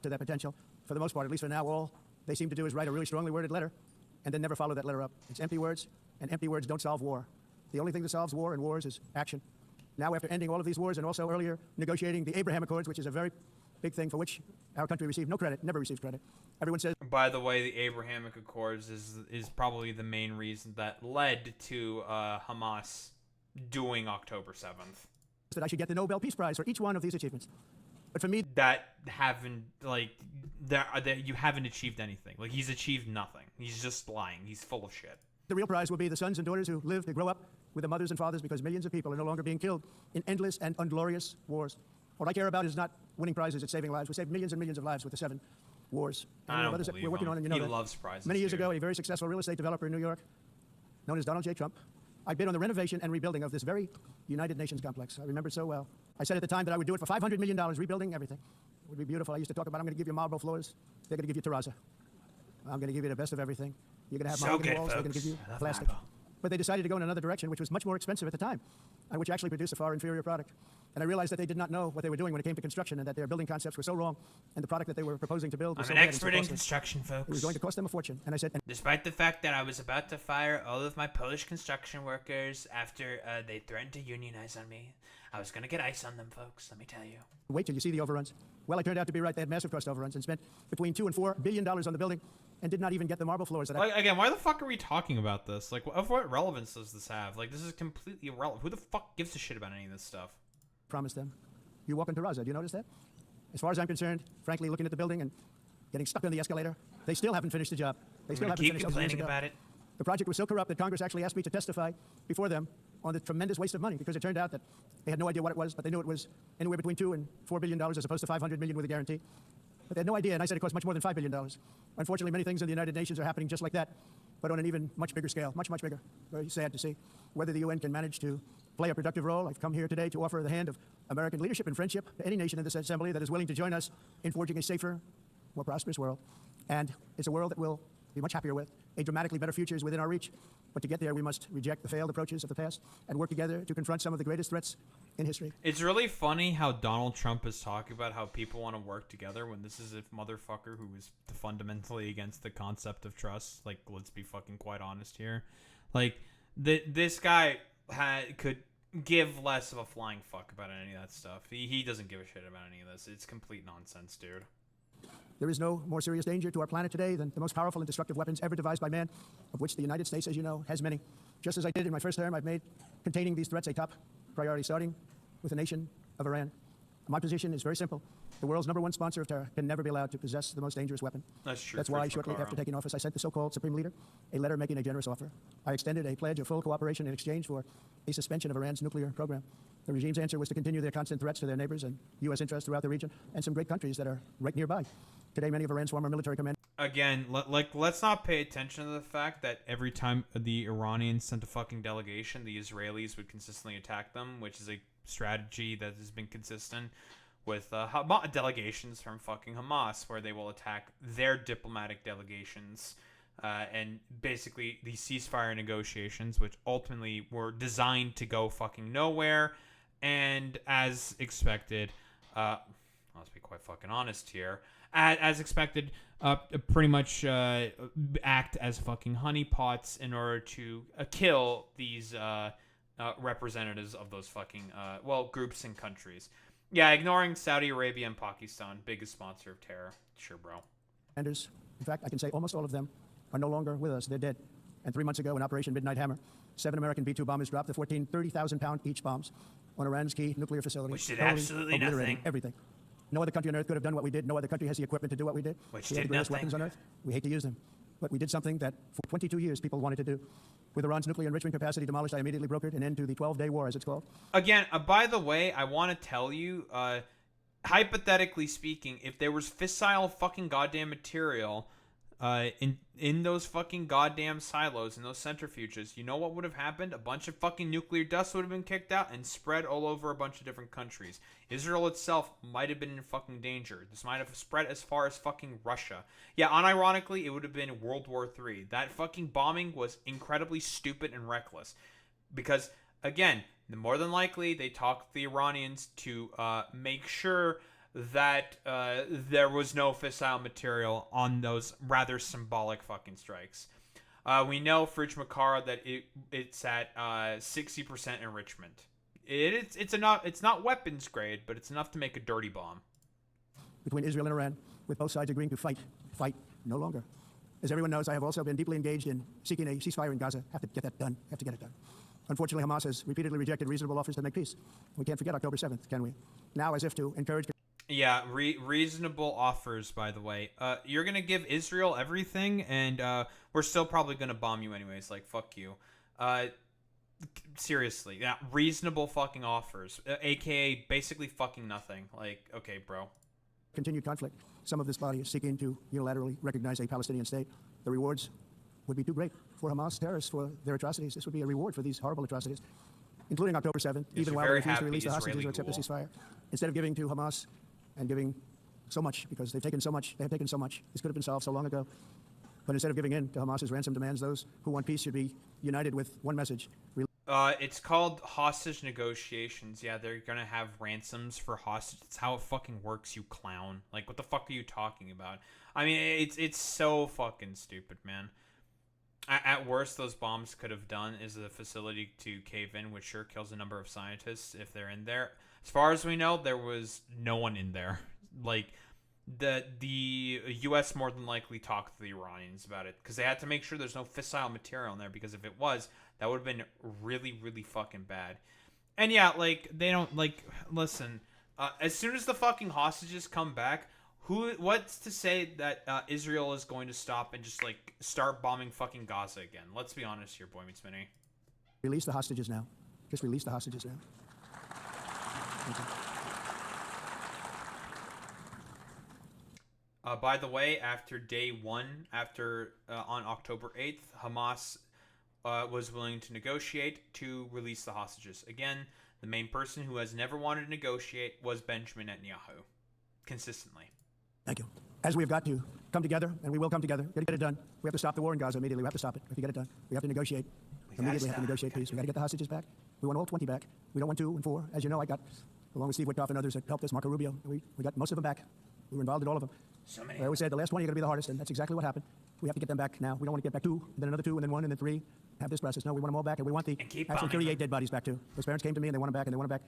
To that potential. For the most part, at least for now, all they seem to do is write a really strongly worded letter and then never follow that letter up. It's empty words, and empty words don't solve war. The only thing that solves war and wars is action. Now, after ending all of these wars and also earlier negotiating the Abraham Accords, which is a very big thing for which our country received no credit, never received credit. Everyone says...
By the way, the Abrahamic Accords is probably the main reason that led to Hamas doing October 7th.
...that I should get the Nobel Peace Prize for each one of these achievements. But for me...
That haven't, like, that you haven't achieved anything. Like, he's achieved nothing. He's just lying. He's full of shit.
The real prize will be the sons and daughters who live to grow up with the mothers and fathers because millions of people are no longer being killed in endless and unglorious wars. What I care about is not winning prizes, it's saving lives. We saved millions and millions of lives with the 7 wars. And
I don't
others that
believe
we're working
him.
on, and you know
He
that.
loves prizes,
Many years
dude.
ago, a very successful real estate developer in New York, known as Donald J. Trump, I bid on the renovation and rebuilding of this very United Nations complex. I remember it so well. I said at the time that I would do it for $500 million, rebuilding everything. It would be beautiful. I used to talk about, I'm going to give you marble floors. They're going to give you terrazzo. I'm going to give you the best of everything. You're going to have
So
mahogany
good,
walls. They're going to
folks.
give you
I love
plastic.
marble.
But they decided to go in another direction, which was much more expensive at the time, and which actually produced a far inferior product. And I realized that they did not know what they were doing when it came to construction, and that their building concepts were so wrong, and the product that they were proposing to build was
I'm
so
an
bad and so
expert in
costly.
construction,
It was
folks.
going to cost them a fortune. And I said, and
Despite the fact that I was about to fire all of my Polish construction workers after they threatened to unionize on me, I was going to get ice on them, folks, let me tell you.
wait till you see the overruns. Well, I turned out to be right. They had massive cost overruns and spent between $2 and $4 billion on the building and did not even get the marble floors that I
Like, again, why the fuck are we talking about this? Like, of what relevance does this have? Like, this is completely irrelevant. Who the fuck gives a shit about any of this stuff?
promised them. You walk into Raza. Do you notice that? As far as I'm concerned, frankly, looking at the building and getting stuck on the escalator. They still haven't finished the job. They still haven't
Keep
finished those years
complaining
ago.
about it.
The project was so corrupt that Congress actually asked me to testify before them on the tremendous waste of money, because it turned out that they had no idea what it was, but they knew it was anywhere between $2 and $4 billion as opposed to $500 million with a guarantee. But they had no idea, and I said it cost much more than $5 billion. Unfortunately, many things in the United Nations are happening just like that, but on an even much bigger scale, much, much bigger. Very sad to see whether the UN can manage to play a productive role. I've come here today to offer the hand of American leadership and friendship to any nation in this assembly that is willing to join us in forging a safer, more prosperous world. And it's a world that we'll be much happier with. A dramatically better future is within our reach. But to get there, we must reject the failed approaches of the past and work together to confront some of the greatest threats in history.
It's really funny how Donald Trump is talking about how people want to work together when this is a motherfucker who is fundamentally against the concept of trust. Like, let's be fucking quite honest here. Like, this guy could give less of a flying fuck about any of that stuff. He doesn't give a shit about any of this. It's complete nonsense, dude.
There is no more serious danger to our planet today than the most powerful and destructive weapons ever devised by man, of which the United States, as you know, has many. Just as I did in my first term, I've made containing these threats a top priority, starting with the nation of Iran. My position is very simple. The world's #1 sponsor of terror can never be allowed to possess the most dangerous weapon.
That's true.
That's why, shortly after taking office, I sent the so-called Supreme Leader a letter making a generous offer. I extended a pledge of full cooperation in exchange for a suspension of Iran's nuclear program. The regime's answer was to continue their constant threats to their neighbors and U.S. interests throughout the region and some great countries that are right nearby. Today, many of Iran's former military commanders...
Again, let's not pay attention to the fact that every time the Iranians sent a fucking delegation, the Israelis would consistently attack them, which is a strategy that has been consistent with delegations from fucking Hamas, where they will attack their diplomatic delegations, and basically these ceasefire negotiations, which ultimately were designed to go fucking nowhere, and as expected, let's be quite fucking honest here, as expected, pretty much act as fucking honeypots in order to kill these representatives of those fucking groups and countries. Yeah, ignoring Saudi Arabia and Pakistan, biggest sponsor of terror. Sure, bro.
In fact, I can say almost all of them are no longer with us. They're dead. And 3 months ago, in Operation Midnight Hammer, 7 American B-2 bombers dropped the 14 30,000-pound each bombs on Iran's key nuclear facility.
Which did absolutely nothing.
Everything. No other country on Earth could have done what we did. No other country has the equipment to do what we did.
Which
we had
did
the greatest
nothing.
weapons on Earth. We hate to use them. But we did something that for 22 years people wanted to do. With Iran's nuclear enrichment capacity demolished, I immediately brokered an end to the 12-day war, as it's called.
Again, by the way, I want to tell you, hypothetically speaking, if there was fissile fucking goddamn material in those fucking goddamn silos, in those centrifuges, you know what would have happened? A bunch of fucking nuclear dust would have been kicked out and spread all over a bunch of different countries. Israel itself might have been in fucking danger. This might have spread as far as fucking Russia. Yeah, unironically, it would have been World War III. That fucking bombing was incredibly stupid and reckless. Because, again, more than likely, they talked the Iranians to make sure that there was no fissile material on those rather symbolic fucking strikes. We know for Makara that it's at 60% enrichment. It's not weapons grade, but it's enough to make a dirty bomb.
Between Israel and Iran, with both sides agreeing to fight no longer. As everyone knows, I have also been deeply engaged in seeking a ceasefire in Gaza. Have to get that done. Have to get it done. Unfortunately, Hamas has repeatedly rejected reasonable offers to make peace. We can't forget October 7th, can we? Now, as if to encourage...
Yeah, reasonable offers, by the way. You're going to give Israel everything, and we're still probably going to bomb you anyways. Like, fuck you. Seriously. Yeah, reasonable fucking offers. AKA basically fucking nothing. Like, okay, bro.
Continued conflict. Some of this body is seeking to unilaterally recognize a Palestinian state. The rewards would be too great for Hamas terrorists for their atrocities. This would be a reward for these horrible atrocities, including October 7th, even while they refuse to release the hostages or accept the ceasefire. Instead of giving to Hamas and giving so much, because they've taken so much, this could have been solved so long ago. But instead of giving in to Hamas's ransom demands, those who want peace should be united with one message.
It's called hostage negotiations. Yeah, they're gonna have ransoms for hostages. It's how it fucking works, you clown. Like, what the fuck are you talking about? I mean, it's so fucking stupid, man. At worst, those bombs could have done is the facility to cave in, which sure kills a number of scientists if they're in there. As far as we know, there was no one in there. Like, the U.S. more than likely talked to the Iranians about it because they had to make sure there's no fissile material in there, because if it was, that would have been really, really fucking bad. And yeah, like, they don't, like, listen, as soon as the fucking hostages come back, What's to say that Israel is going to stop and just like start bombing fucking Gaza again? Let's be honest here, Boy Meets Mini.
Release the hostages now. Just release the hostages now. Thank you.
By the way, after day one, on October 8th, Hamas was willing to negotiate to release the hostages. Again, the main person who has never wanted to negotiate was Benjamin Netanyahu, consistently.
Thank you. As we have got to come together, and we will come together, get it done. We have to stop the war in Gaza immediately. We have to stop it. We have to get it done. We have to negotiate. Immediately have to negotiate peace. We got to get the hostages back. We want all 20 back. We don't want 2 and 4. As you know, I got, along with Steve Witkoff and others that helped us, Marco Rubio, we got most of them back. We were involved in all of them.
So many.
I always said the last 20 are going to be the hardest, and that's exactly what happened. We have to get them back now. We don't want to get back 2, then another 2, and then 1, and then 3. Have this process. No, we want them all back, and we want the actually 38 dead bodies back too. Those parents came to me, and they want them back, and they want them back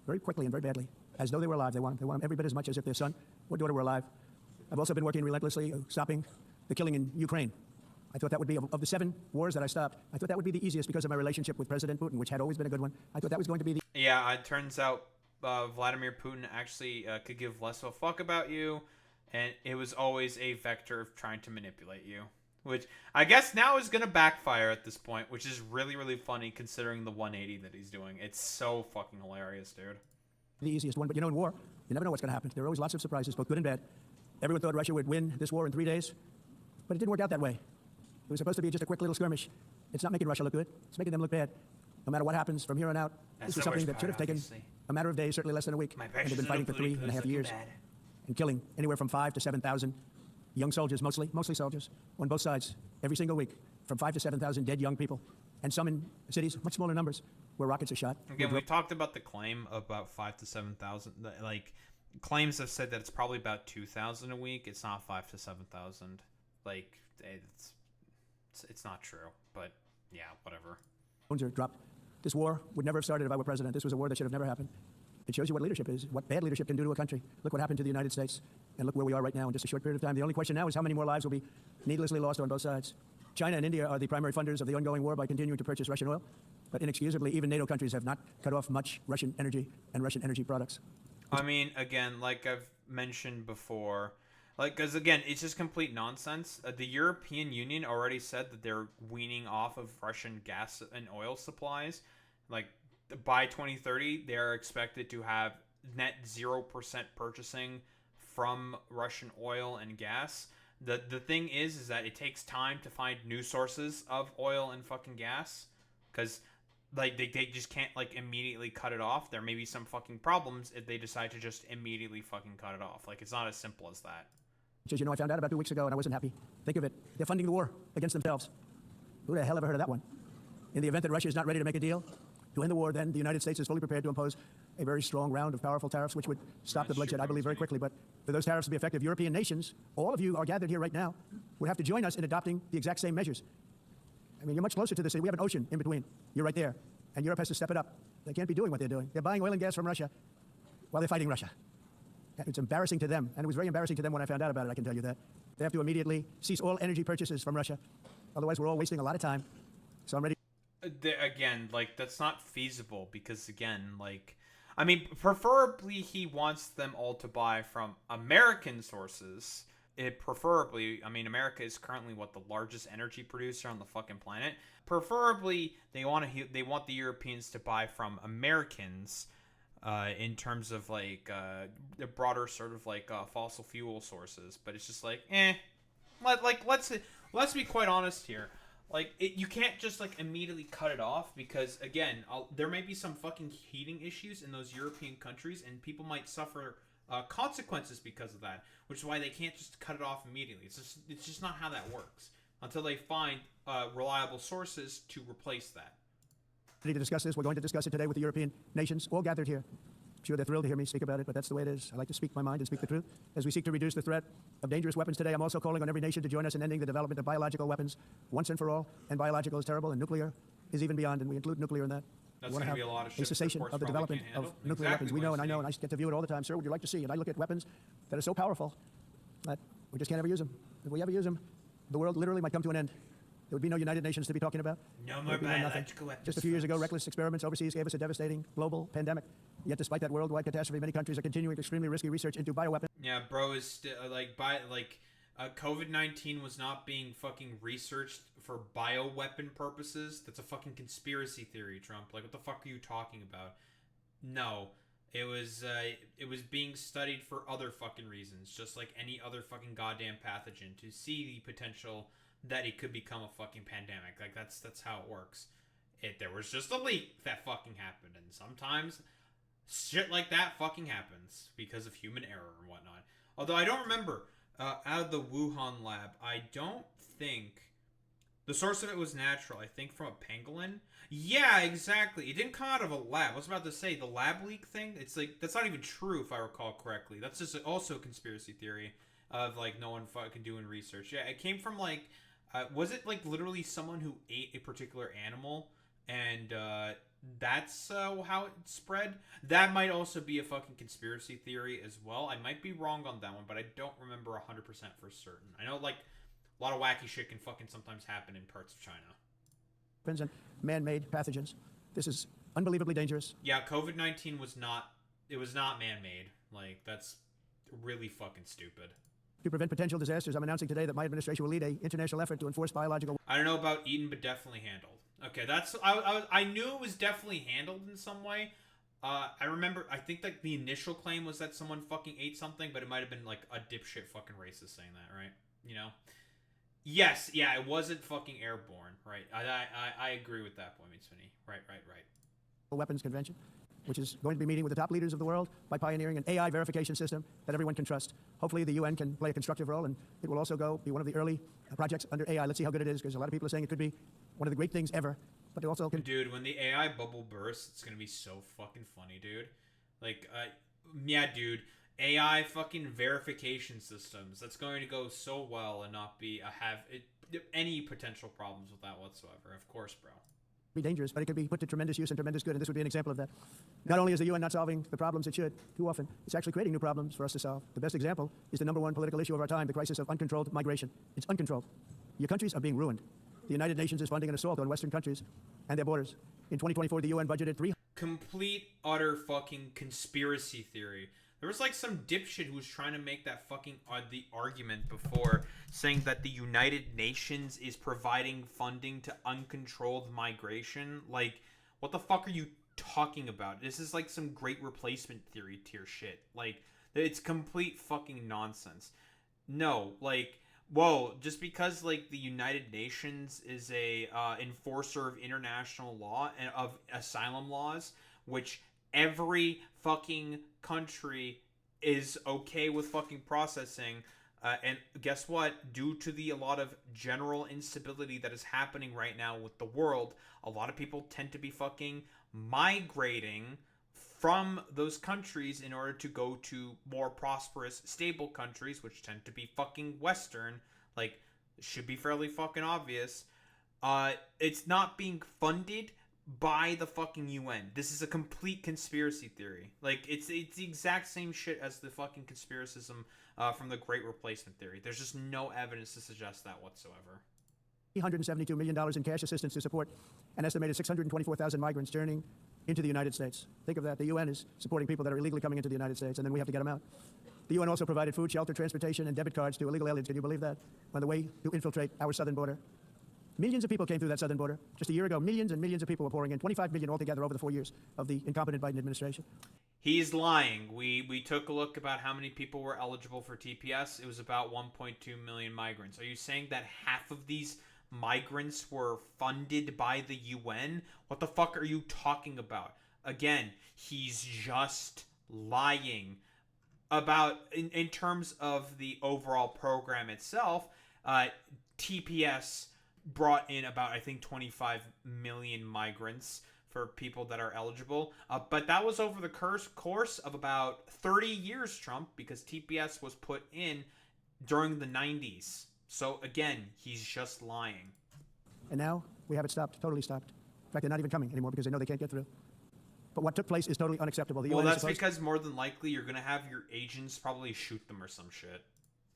very quickly and very badly, as though they were alive. They want them every bit as much as if their son or daughter were alive. I've also been working relentlessly, stopping the killing in Ukraine. I thought that would be, of the 7 wars that I stopped, I thought that would be the easiest because of my relationship with President Putin, which had always been a good one. I thought that was going to be the...
Yeah, it turns out Vladimir Putin actually could give less of a fuck about you, and it was always a vector of trying to manipulate you. Which I guess now is going to backfire at this point, which is really, really funny considering the 180 that he's doing. It's so fucking hilarious, dude.
The easiest one, but you know, in war, you never know what's going to happen. There are always lots of surprises, both good and bad. Everyone thought Russia would win this war in 3 days, but it didn't work out that way. It was supposed to be just a quick little skirmish. It's not making Russia look good. It's making them look bad. No matter what happens from here on out, this was something that should have taken a matter of days, certainly less than a week. And they've been fighting for 3.5 years and killing anywhere from 5,000 to 7,000 young soldiers, mostly soldiers, on both sides, every single week, from 5,000 to 7,000 dead young people, and some in cities, much smaller numbers, where rockets are shot.
Again, we talked about the claim about 5,000 to 7,000. Like, claims have said that it's probably about 2,000 a week. It's not 5,000 to 7,000. Like, it's not true. But yeah, whatever.
Bones are dropped. This war would never have started if I were president. This was a war that should have never happened. It shows you what leadership is, what bad leadership can do to a country. Look what happened to the United States, and look where we are right now in just a short period of time. The only question now is how many more lives will be needlessly lost on both sides. China and India are the primary funders of the ongoing war by continuing to purchase Russian oil, but inexcusably, even NATO countries have not cut off much Russian energy and Russian energy products.
I mean, again, like I've mentioned before, like, because again, it's just complete nonsense. The European Union already said that they're weaning off of Russian gas and oil supplies. Like, by 2030, they're expected to have net 0% purchasing from Russian oil and gas. The thing is that it takes time to find new sources of oil and fucking gas, because like they just can't like immediately cut it off. There may be some fucking problems if they decide to just immediately fucking cut it off. Like, it's not as simple as that.
Which, as you know, I found out about 2 weeks ago, and I wasn't happy. Think of it. They're funding the war against themselves. Who the hell ever heard of that one? In the event that Russia is not ready to make a deal to end the war, then the United States is fully prepared to impose a very strong round of powerful tariffs, which would stop the bloodshed, I believe, very quickly. But for those tariffs to be effective, European nations, all of you are gathered here right now, would have to join us in adopting the exact same measures. I mean, you're much closer to this. We have an ocean in between. You're right there. And Europe has to step it up. They can't be doing what they're doing. They're buying oil and gas from Russia while they're fighting Russia. It's embarrassing to them, and it was very embarrassing to them when I found out about it, I can tell you that. They have to immediately cease all energy purchases from Russia. Otherwise, we're all wasting a lot of time. So I'm ready.
Again, like, that's not feasible because, again, like, I mean, preferably he wants them all to buy from American sources. Preferably, I mean, America is currently the largest energy producer on the fucking planet. Preferably, they want the Europeans to buy from Americans, in terms of like the broader sort of like fossil fuel sources. But it's just like, let's be quite honest here. Like, you can't just like immediately cut it off because, again, there may be some fucking heating issues in those European countries, and people might suffer consequences because of that, which is why they can't just cut it off immediately. It's just not how that works until they find reliable sources to replace that.
Ready to discuss this. We're going to discuss it today with the European nations, all gathered here. I'm sure they're thrilled to hear me speak about it, but that's the way it is. I like to speak my mind and speak the truth. As we seek to reduce the threat of dangerous weapons today, I'm also calling on every nation to join us in ending the development of biological weapons once and for all. And biological is terrible, and nuclear is even beyond, and we include nuclear in that.
That's going to be a lot of shit.
A cessation of the development of nuclear weapons. We know, and I know, and I get to view it all the time. Sir, would you like to see? And I look at weapons that are so powerful that we just can't ever use them. If we ever use them, the world literally might come to an end. There would be no United Nations to be talking about.
No
There
more
would be nothing.
biological weapons.
Just a few years ago, reckless experiments overseas gave us a devastating global pandemic. Yet despite that worldwide catastrophe, many countries are continuing extremely risky research into bioweapons.
Yeah, bro is COVID-19 was not being fucking researched for bioweapon purposes. That's a fucking conspiracy theory, Trump. Like, what the fuck are you talking about? No, it was being studied for other fucking reasons, just like any other fucking goddamn pathogen, to see the potential that it could become a fucking pandemic. Like, that's how it works. There was just a leak that fucking happened, and sometimes shit like that fucking happens because of human error and whatnot. Although I don't remember, out of the Wuhan lab, I don't think the source of it was natural. I think from a pangolin. Yeah, exactly. It didn't come out of a lab. I was about to say, the lab leak thing, it's like, that's not even true if I recall correctly. That's just also a conspiracy theory of, like, no one fucking doing research. Yeah, it came from, like, was it, like, literally someone who ate a particular animal, and that's how it spread? That might also be a fucking conspiracy theory as well. I might be wrong on that one, but I don't remember 100% for certain. I know, like, a lot of wacky shit can fucking sometimes happen in parts of China.
And man-made pathogens. This is unbelievably dangerous.
Yeah, COVID-19 was not man-made. Like, that's really fucking stupid.
To prevent potential disasters, I'm announcing today that my administration will lead an international effort to enforce biological...
I don't know about eaten, but definitely handled. Okay, that's... I knew it was definitely handled in some way. I remember, I think that the initial claim was that someone fucking ate something, but it might have been, like, a dipshit fucking racist saying that, right? You know? Yes, yeah, it wasn't fucking airborne, right? I agree with that point, Mitsuny. Right.
Weapons Convention, which is going to be meeting with the top leaders of the world by pioneering an AI verification system that everyone can trust. Hopefully the UN can play a constructive role, and it will also be one of the early projects under AI. Let's see how good it is, because a lot of people are saying it could be one of the great things ever, but it also can...
Dude, when the AI bubble bursts, it's gonna be so fucking funny, dude. Like, yeah, dude. AI fucking verification systems. That's going to go so well and not have any potential problems with that whatsoever. Of course, bro.
Be dangerous, but it could be put to tremendous use and tremendous good, and this would be an example of that. Not only is the UN not solving the problems it should, too often, it's actually creating new problems for us to solve. The best example is the #1 political issue of our time, the crisis of uncontrolled migration. It's uncontrolled. Your countries are being ruined. The United Nations is funding an assault on Western countries and their borders. In 2024, the UN budgeted
Complete, utter fucking conspiracy theory. There was like some dipshit who was trying to make that fucking the argument before, saying that the United Nations is providing funding to uncontrolled migration. Like, what the fuck are you talking about? This is like some great replacement theory tier shit. Like, it's complete fucking nonsense. No, like, whoa, just because like the United Nations is a enforcer of international law and of asylum laws, which every fucking country is okay with fucking processing, and guess what? Due to a lot of general instability that is happening right now with the world, a lot of people tend to be fucking migrating from those countries in order to go to more prosperous, stable countries, which tend to be fucking Western. Like, should be fairly fucking obvious. It's not being funded by the fucking UN. This is a complete conspiracy theory. Like, it's the exact same shit as the fucking conspiracism from the Great Replacement Theory. There's just no evidence to suggest that whatsoever.
$372 million in cash assistance to support an estimated 624,000 migrants journeying into the United States. Think of that. The UN is supporting people that are illegally coming into the United States, and then we have to get them out. The UN also provided food, shelter, transportation, and debit cards to illegal aliens. Can you believe that? On the way to infiltrate our southern border. Millions of people came through that southern border. Just a year ago, millions and millions of people were pouring in. 25 million altogether over the 4 years of the incompetent Biden administration.
He's lying. We took a look about how many people were eligible for TPS. It was about 1.2 million migrants. Are you saying that half of these migrants were funded by the UN? What the fuck are you talking about? Again, he's just lying. About, in terms of the overall program itself, TPS brought in about, I think, 25 million migrants for people that are eligible. But that was over the course of about 30 years, Trump, because TPS was put in during the 90s. So, again, he's just lying.
And now we have it stopped, totally stopped. In fact, they're not even coming anymore because they know they can't get through. But what took place is totally unacceptable.
Well, that's because more than likely you're going to have your agents probably shoot them or some shit.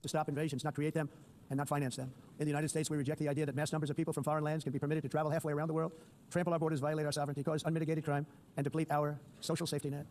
To stop invasions, not create them. and not finance them. In the United States, we reject the idea that mass numbers of people from foreign lands can be permitted to travel halfway around the world, trample our borders, violate our sovereignty, cause unmitigated crime, and deplete our social safety net.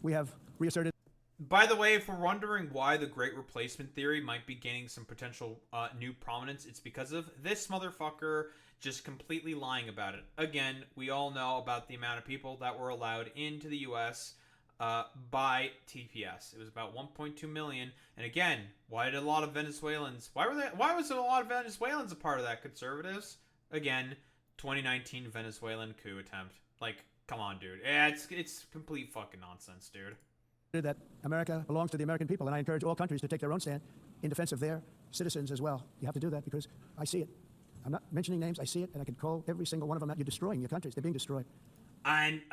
We have reasserted.
By the way, if we're wondering why the Great Replacement Theory might be gaining some potential new prominence, it's because of this motherfucker just completely lying about it. Again, we all know about the amount of people that were allowed into the U.S. By TPS. It was about 1.2 million. And again, why did a lot of Venezuelans? Why was a lot of Venezuelans a part of that? Conservatives? Again, 2019 Venezuelan coup attempt. Like, come on, dude. Yeah, it's complete fucking nonsense, dude.
That America belongs to the American people, and I encourage all countries to take their own stand in defense of their citizens as well. You have to do that because I see it. I'm not mentioning names. I see it, and I can call every single one of them out. You're destroying your countries. They're being destroyed.
I'm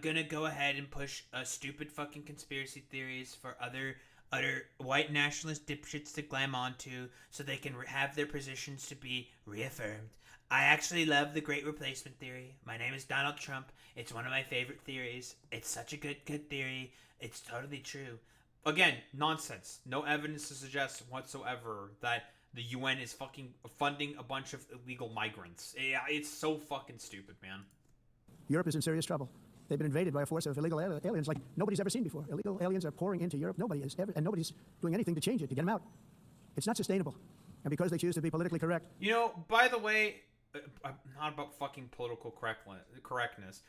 gonna go ahead and push stupid fucking conspiracy theories for other white nationalist dipshits to climb onto so they can have their positions to be reaffirmed. I actually love the Great Replacement Theory. My name is Donald Trump. It's one of my favorite theories. It's such a good theory. It's totally true. Again, nonsense. No evidence to suggest whatsoever that the UN is fucking funding a bunch of illegal migrants. Yeah, it's so fucking stupid, man.
Europe is in serious trouble. They've been invaded by a force of illegal aliens like nobody's ever seen before. Illegal aliens are pouring into Europe. Nobody's doing anything to change it, to get them out. It's not sustainable. And because they choose to be politically correct.
You know, by the way, not about fucking political correctness.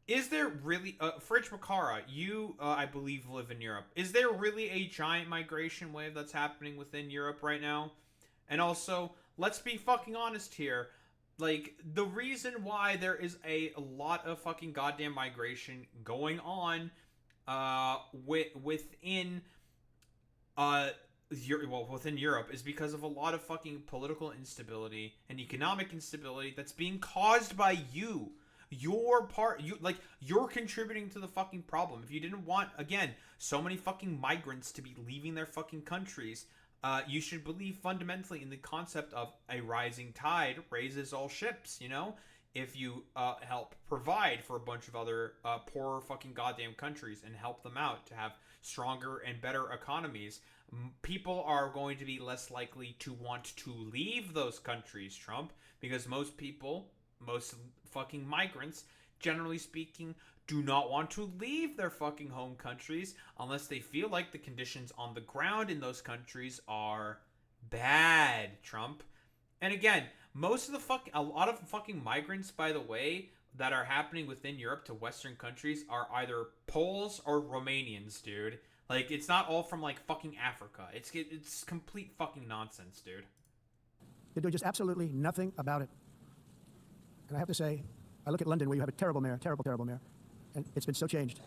Is there really, Fridge Makara, you, I believe, live in Europe. Is there really a giant migration wave that's happening within Europe right now? And also, let's be fucking honest here. Like, the reason why there is a lot of fucking goddamn migration going on within Europe is because of a lot of fucking political instability and economic instability that's being caused by you. You're contributing to the fucking problem. If you didn't want, again, so many fucking migrants to be leaving their fucking countries, you should believe fundamentally in the concept of a rising tide raises all ships, you know? If you help provide for a bunch of other poorer fucking goddamn countries and help them out to have stronger and better economies, people are going to be less likely to want to leave those countries, Trump, because most fucking migrants, generally speaking, do not want to leave their fucking home countries unless they feel like the conditions on the ground in those countries are bad, Trump. And again, a lot of fucking migrants, by the way, that are happening within Europe to Western countries are either Poles or Romanians, dude. Like, it's not all from, like, fucking Africa. It's complete fucking nonsense, dude.
They do just absolutely nothing about it. And I have to say, I look at London where you have a terrible mayor, terrible mayor. And it's been so changed.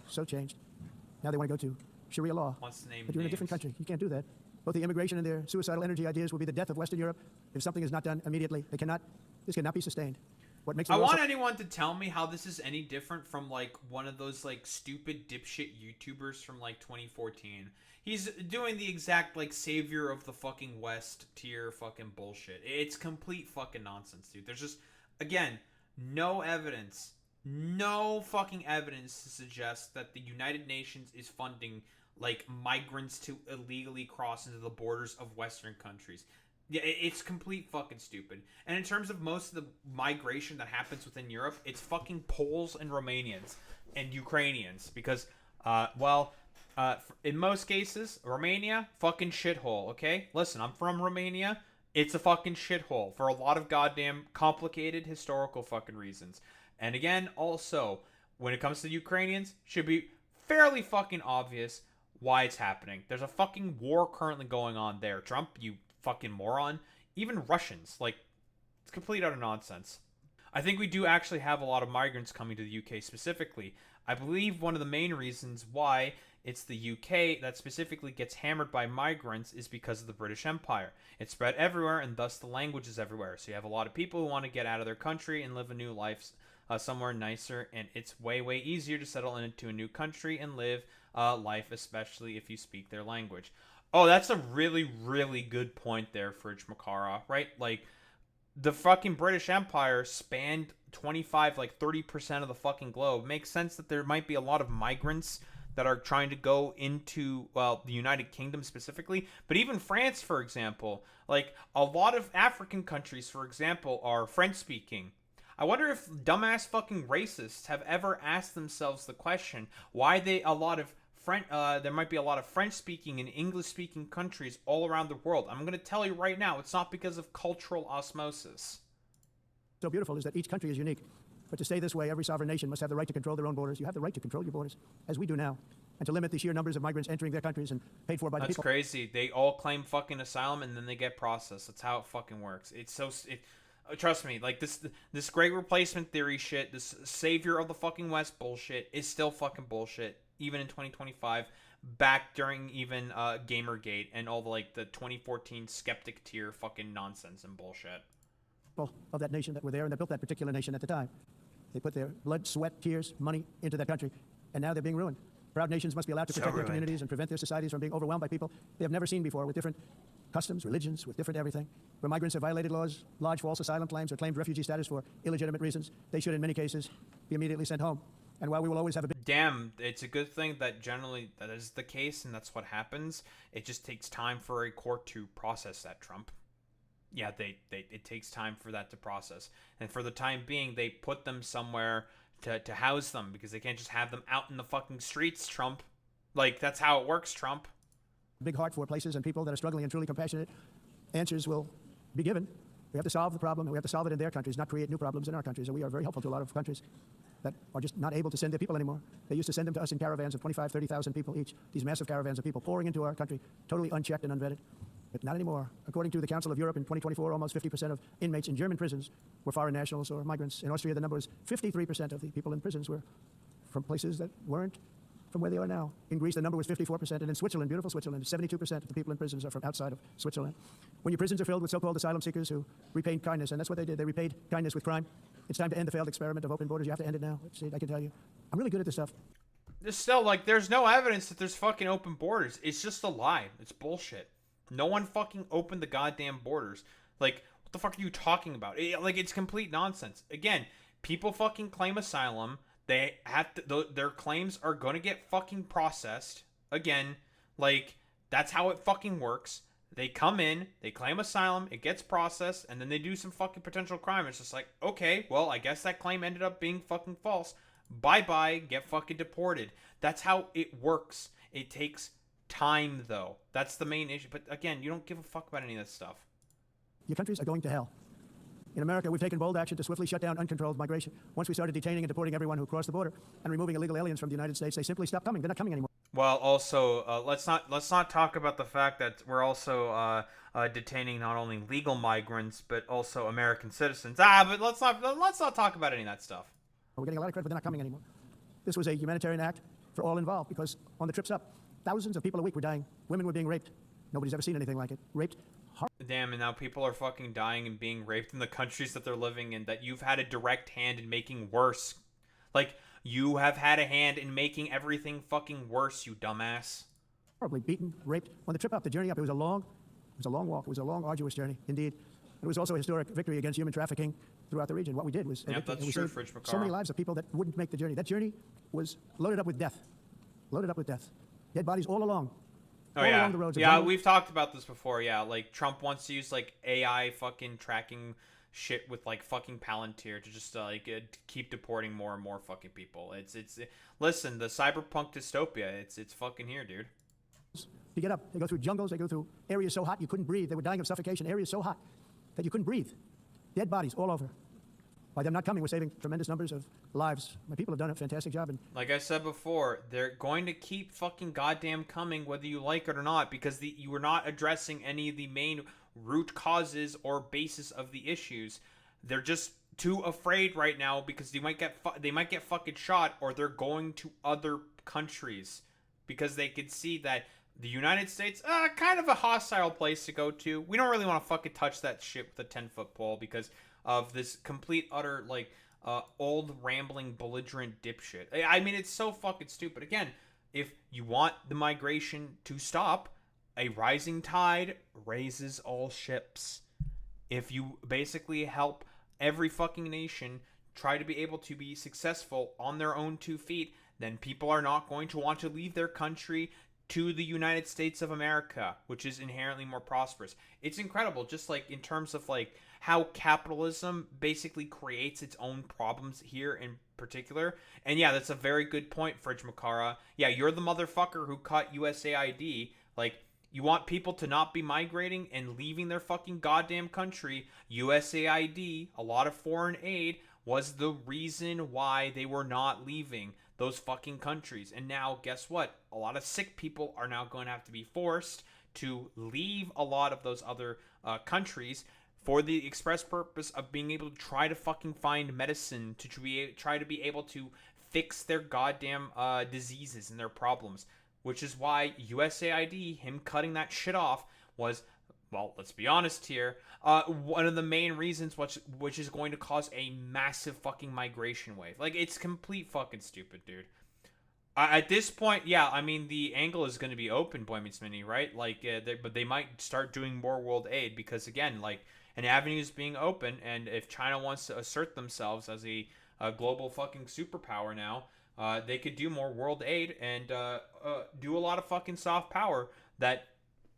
Now they want to go to Sharia law.
Wants to name
but you're in a different
names.
country. You can't do that. Both the immigration and their suicidal energy ideas will be the death of Western Europe if something is not done immediately. This cannot be sustained. What makes
I want anyone to tell me how this is any different from, like, one of those, like, stupid dipshit YouTubers from, like, 2014. He's doing the exact, like, savior of the fucking West tier fucking bullshit. It's complete fucking nonsense, dude. There's just, again, no fucking evidence to suggest that the United Nations is funding, like, migrants to illegally cross into the borders of Western countries. Yeah, it's complete fucking stupid. And in terms of most of the migration that happens within Europe, it's fucking Poles and Romanians and Ukrainians because, in most cases, Romania, fucking shithole, okay? Listen, I'm from Romania. It's a fucking shithole for a lot of goddamn complicated historical fucking reasons. And again, also, when it comes to the Ukrainians, should be fairly fucking obvious why it's happening. There's a fucking war currently going on there. Trump, you fucking moron. Even Russians, like, it's complete utter nonsense. I think we do actually have a lot of migrants coming to the UK specifically. I believe one of the main reasons why it's the UK that specifically gets hammered by migrants is because of the British Empire. It's spread everywhere, and thus the language is everywhere. So you have a lot of people who want to get out of their country and live a new life somewhere nicer, and it's way easier to settle into a new country and live life, especially if you speak their language. Oh, that's a really good point there, Fridge Makara, right? Like, the fucking British Empire spanned 25, like 30% of the fucking globe. Makes sense that there might be a lot of migrants that are trying to go into, well, the United Kingdom specifically, but even France, for example. Like, a lot of African countries, for example, are French-speaking. I wonder if dumbass fucking racists have ever asked themselves the question why there might be a lot of French-speaking and English-speaking countries all around the world. I'm going to tell you right now, it's not because of cultural osmosis.
So beautiful is that each country is unique. But to stay this way, every sovereign nation must have the right to control their own borders. You have the right to control your borders, as we do now, and to limit the sheer numbers of migrants entering their countries and paid for by the people.
That's crazy. They all claim fucking asylum and then they get processed. That's how it fucking works. It's so... trust me, like, this great replacement theory shit, this savior of the fucking West bullshit is still fucking bullshit, even in 2025, back during even Gamergate and all the, like, the 2014 skeptic tier fucking nonsense and bullshit.
Of that nation that were there and that built that particular nation at the time. They put their blood, sweat, tears, money into that country, and now they're being ruined. Proud nations must be allowed to protect their communities and prevent their societies from being overwhelmed by people they have never seen before, with different customs, religions, with different everything. Where migrants have violated laws, lodged false asylum claims, or claimed refugee status for illegitimate reasons, they should, in many cases, be immediately sent home. And while we will always have a big...
Damn, it's a good thing that generally that is the case, and that's what happens. It just takes time for a court to process that, Trump. Yeah, it takes time for that to process. And for the time being, they put them somewhere to house them, because they can't just have them out in the fucking streets, Trump. Like, that's how it works, Trump.
Big heart for places and people that are struggling and truly compassionate. Answers will be given. We have to solve the problem, and we have to solve it in their countries, not create new problems in our countries. And we are very helpful to a lot of countries that are just not able to send their people anymore. They used to send them to us in caravans of 25, 30,000 people each. These massive caravans of people pouring into our country, totally unchecked and unvetted. But not anymore. According to the Council of Europe in 2024, almost 50% of inmates in German prisons were foreign nationals or migrants. In Austria, the number was 53% of the people in prisons were from places that weren't from where they are now. In Greece, the number was 54%, and in Switzerland, beautiful Switzerland, 72% of the people in prisons are from outside of Switzerland. When your prisons are filled with so-called asylum seekers who repaid kindness, and that's what they did, they repaid kindness with crime. It's time to end the failed experiment of open borders. You have to end it now. See, I can tell you. I'm really good at this stuff.
There's still, like, there's no evidence that there's fucking open borders. It's just a lie. It's bullshit. No one fucking opened the goddamn borders. Like, what the fuck are you talking about? It's complete nonsense. Again, people fucking claim asylum. They have to, their claims are gonna get fucking processed. Again, like, that's how it fucking works. They come in, they claim asylum, it gets processed, and then they do some fucking potential crime. It's just like, okay, well, I guess that claim ended up being fucking false. Bye-bye, get fucking deported. That's how it works. It takes time, though. That's the main issue. But again, you don't give a fuck about any of this stuff.
Your countries are going to hell. In America, we've taken bold action to swiftly shut down uncontrolled migration. Once we started detaining and deporting everyone who crossed the border and removing illegal aliens from the United States, they simply stopped coming. They're not coming anymore.
Well, also, let's not talk about the fact that we're also detaining not only legal migrants but also American citizens. But let's not talk about any of that stuff.
We're getting a lot of credit, but they're not coming anymore. This was a humanitarian act for all involved, because on the trips up, thousands of people a week were dying. Women were being raped. Nobody's ever seen anything like it. Raped.
Damn, and now people are fucking dying and being raped in the countries that they're living in that you've had a direct hand in making worse. Like, you have had a hand in making everything fucking worse, you dumbass.
Horribly beaten, raped. On the trip up, the journey up, it was a long walk. It was a long, arduous journey, indeed. It was also a historic victory against human trafficking throughout the region. What we did was
that's true, Fridge
so many lives of people that wouldn't make the journey. That journey was loaded up with death. Loaded up with death. Dead bodies all along.
Oh, yeah. Along the roads. Yeah, we've talked about this before. Yeah, like, Trump wants to use, like, AI fucking tracking shit with, like, fucking Palantir to just, keep deporting more and more fucking people. Listen, the cyberpunk dystopia, it's fucking here, dude.
You get up, they go through jungles, they go through areas so hot you couldn't breathe. They were dying of suffocation, areas so hot that you couldn't breathe. Dead bodies all over. By them not coming, we're saving tremendous numbers of lives. My people have done a fantastic job. And
like I said before, they're going to keep fucking goddamn coming whether you like it or not, because you are not addressing any of the main root causes or basis of the issues. They're just too afraid right now because they might get fucking shot, or they're going to other countries because they could see that the United States, kind of a hostile place to go to. We don't really want to fucking touch that shit with a 10-foot pole because of this complete, utter, like, old, rambling, belligerent dipshit. I mean, it's so fucking stupid. Again, if you want the migration to stop, a rising tide raises all ships. If you basically help every fucking nation try to be able to be successful on their own 2 feet, then people are not going to want to leave their country to the United States of America, which is inherently more prosperous. It's incredible, just like in terms of like how capitalism basically creates its own problems here in particular. And yeah, that's a very good point, Fridge Makara. Yeah, you're the motherfucker who cut USAID. Like, you want people to not be migrating and leaving their fucking goddamn country. USAID, a lot of foreign aid, was the reason why they were not leaving those fucking countries. And now, guess what? A lot of sick people are now going to have to be forced to leave a lot of those other countries for the express purpose of being able to try to fucking find medicine to try to be able to fix their goddamn diseases and their problems. Which is why USAID, him cutting that shit off, was, well, let's be honest here, one of the main reasons which is going to cause a massive fucking migration wave. Like, it's complete fucking stupid, dude. At this point, yeah, I mean, the angle is going to be open, Boy Meets Mini, right? Like, but they might start doing more world aid because, again, like, an avenue is being open, and if China wants to assert themselves as a global fucking superpower now, they could do more world aid and do a lot of fucking soft power that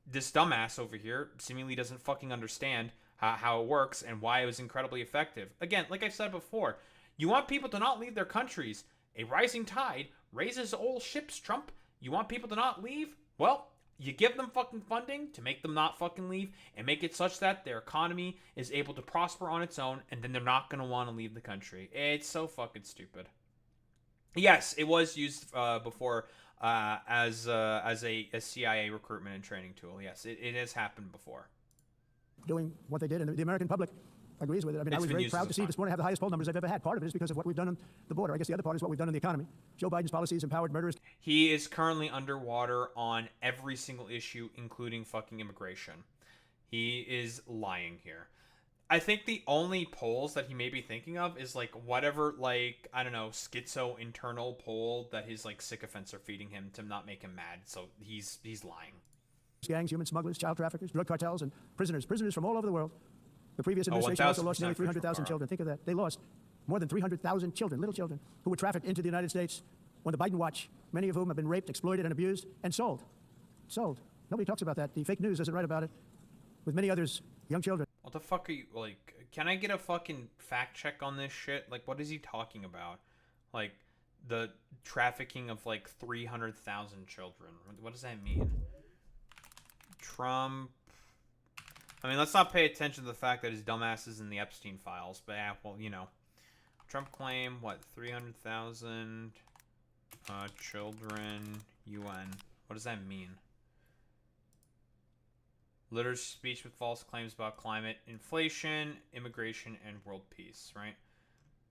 this dumbass over here seemingly doesn't fucking understand how it works and why it was incredibly effective. Again, like I said before, you want people to not leave their countries. A rising tide raises all ships, Trump. You want people to not leave? Well, you give them fucking funding to make them not fucking leave and make it such that their economy is able to prosper on its own, and then they're not going to want to leave the country. It's so fucking stupid. Yes, it was used before as a CIA recruitment and training tool. Yes, it has happened before.
Doing what they did, and the American public agrees with it. I mean, I was very proud to see this morning have the highest poll numbers I've ever had. Part of it is because of what we've done on the border. I guess the other part is what we've done in the economy. Joe Biden's policies empowered murderers.
He is currently underwater on every single issue, including fucking immigration. He is lying here. I think the only polls that he may be thinking of is like whatever, like, I don't know, schizo internal poll that his like sycophants are feeding him to not make him mad. So he's lying.
Gangs, human smugglers, child traffickers, drug cartels, and prisoners from all over the world. The previous administration also lost nearly 300,000 children. Think of that. They lost more than 300,000 children, little children, who were trafficked into the United States on the Biden watch, many of whom have been raped, exploited, and abused, and sold. Sold. Nobody talks about that. The fake news doesn't write about it. With many others, young children.
What the fuck are you, like, can I get a fucking fact check on this shit? Like, what is he talking about? Like, the trafficking of, like, 300,000 children. What does that mean? Trump... I mean, let's not pay attention to the fact that his dumbass is in the Epstein files, but yeah, well, you know. Trump claim, what, 300,000 children, UN. What does that mean? Literacy speech with false claims about climate, inflation, immigration, and world peace, right?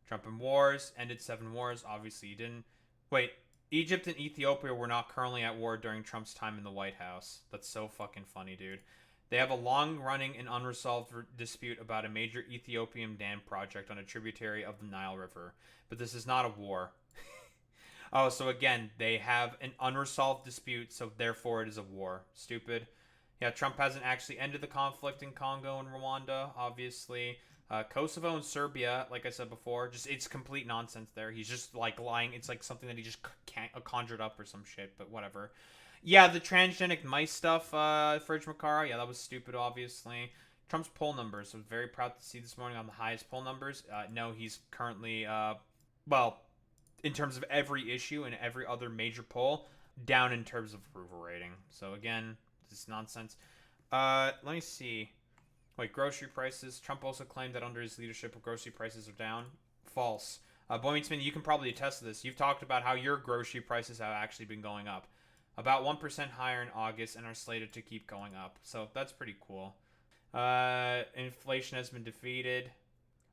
Trump and wars, ended 7 wars, obviously he didn't. Wait, Egypt and Ethiopia were not currently at war during Trump's time in the White House. That's so fucking funny, dude. They have a long-running and unresolved dispute about a major Ethiopian dam project on a tributary of the Nile River. But this is not a war. Oh, so again, they have an unresolved dispute, so therefore it is a war. Stupid. Yeah, Trump hasn't actually ended the conflict in Congo and Rwanda, obviously. Kosovo and Serbia, like I said before, just it's complete nonsense there. He's just, like, lying. It's like something that he just can't conjured up or some shit, but whatever. Yeah, the transgenic mice stuff, Fridge Makara, yeah, that was stupid, obviously. Trump's poll numbers, I was very proud to see this morning on the highest poll numbers. No, he's currently, well, in terms of every issue and every other major poll, down in terms of approval rating. So, again, this is nonsense. Let me see. Wait, grocery prices. Trump also claimed that under his leadership, grocery prices are down. False. Boy Meets Mini, you can probably attest to this. You've talked about how your grocery prices have actually been going up. About 1% higher in August and are slated to keep going up. So that's pretty cool. Inflation has been defeated.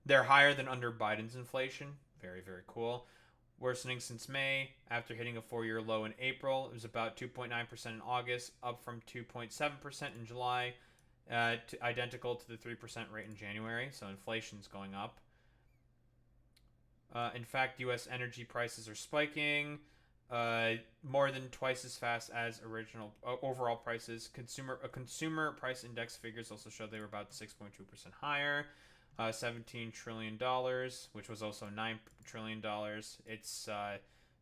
They're higher than under Biden's inflation. Very, very cool. Worsening since May. After hitting a 4-year low in April, it was about 2.9% in August, up from 2.7% in July. Identical to the 3% rate in January. So inflation's going up. In fact, U.S. energy prices are spiking. More than twice as fast as original overall prices. Consumer price index figures also show they were about 6.2% higher. $17 trillion, which was also $9 trillion. It's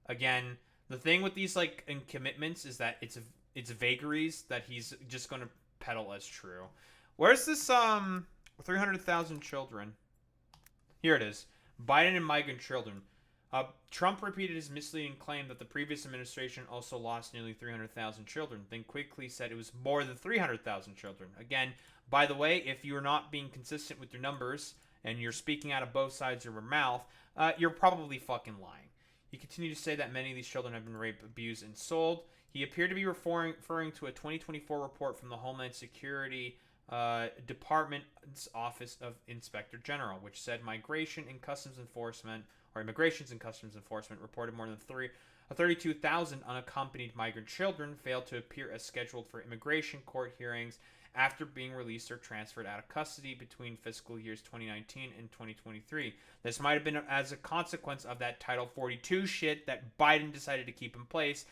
Again, the thing with these like commitments is that it's vagaries that he's just going to peddle as true. Where's this 300,000 children? Here it is. Biden and migrant children. Trump repeated his misleading claim that the previous administration also lost nearly 300,000 children, then quickly said it was more than 300,000 children. Again, by the way, if you're not being consistent with your numbers and you're speaking out of both sides of your mouth, you're probably fucking lying. He continued to say that many of these children have been raped, abused, and sold. He appeared to be referring to a 2024 report from the Homeland Security Department's Office of Inspector General, which said Immigrations and Customs Enforcement reported more than 32,000 unaccompanied migrant children failed to appear as scheduled for immigration court hearings after being released or transferred out of custody between fiscal years 2019 and 2023. This might have been as a consequence of that Title 42 shit that Biden decided to keep in place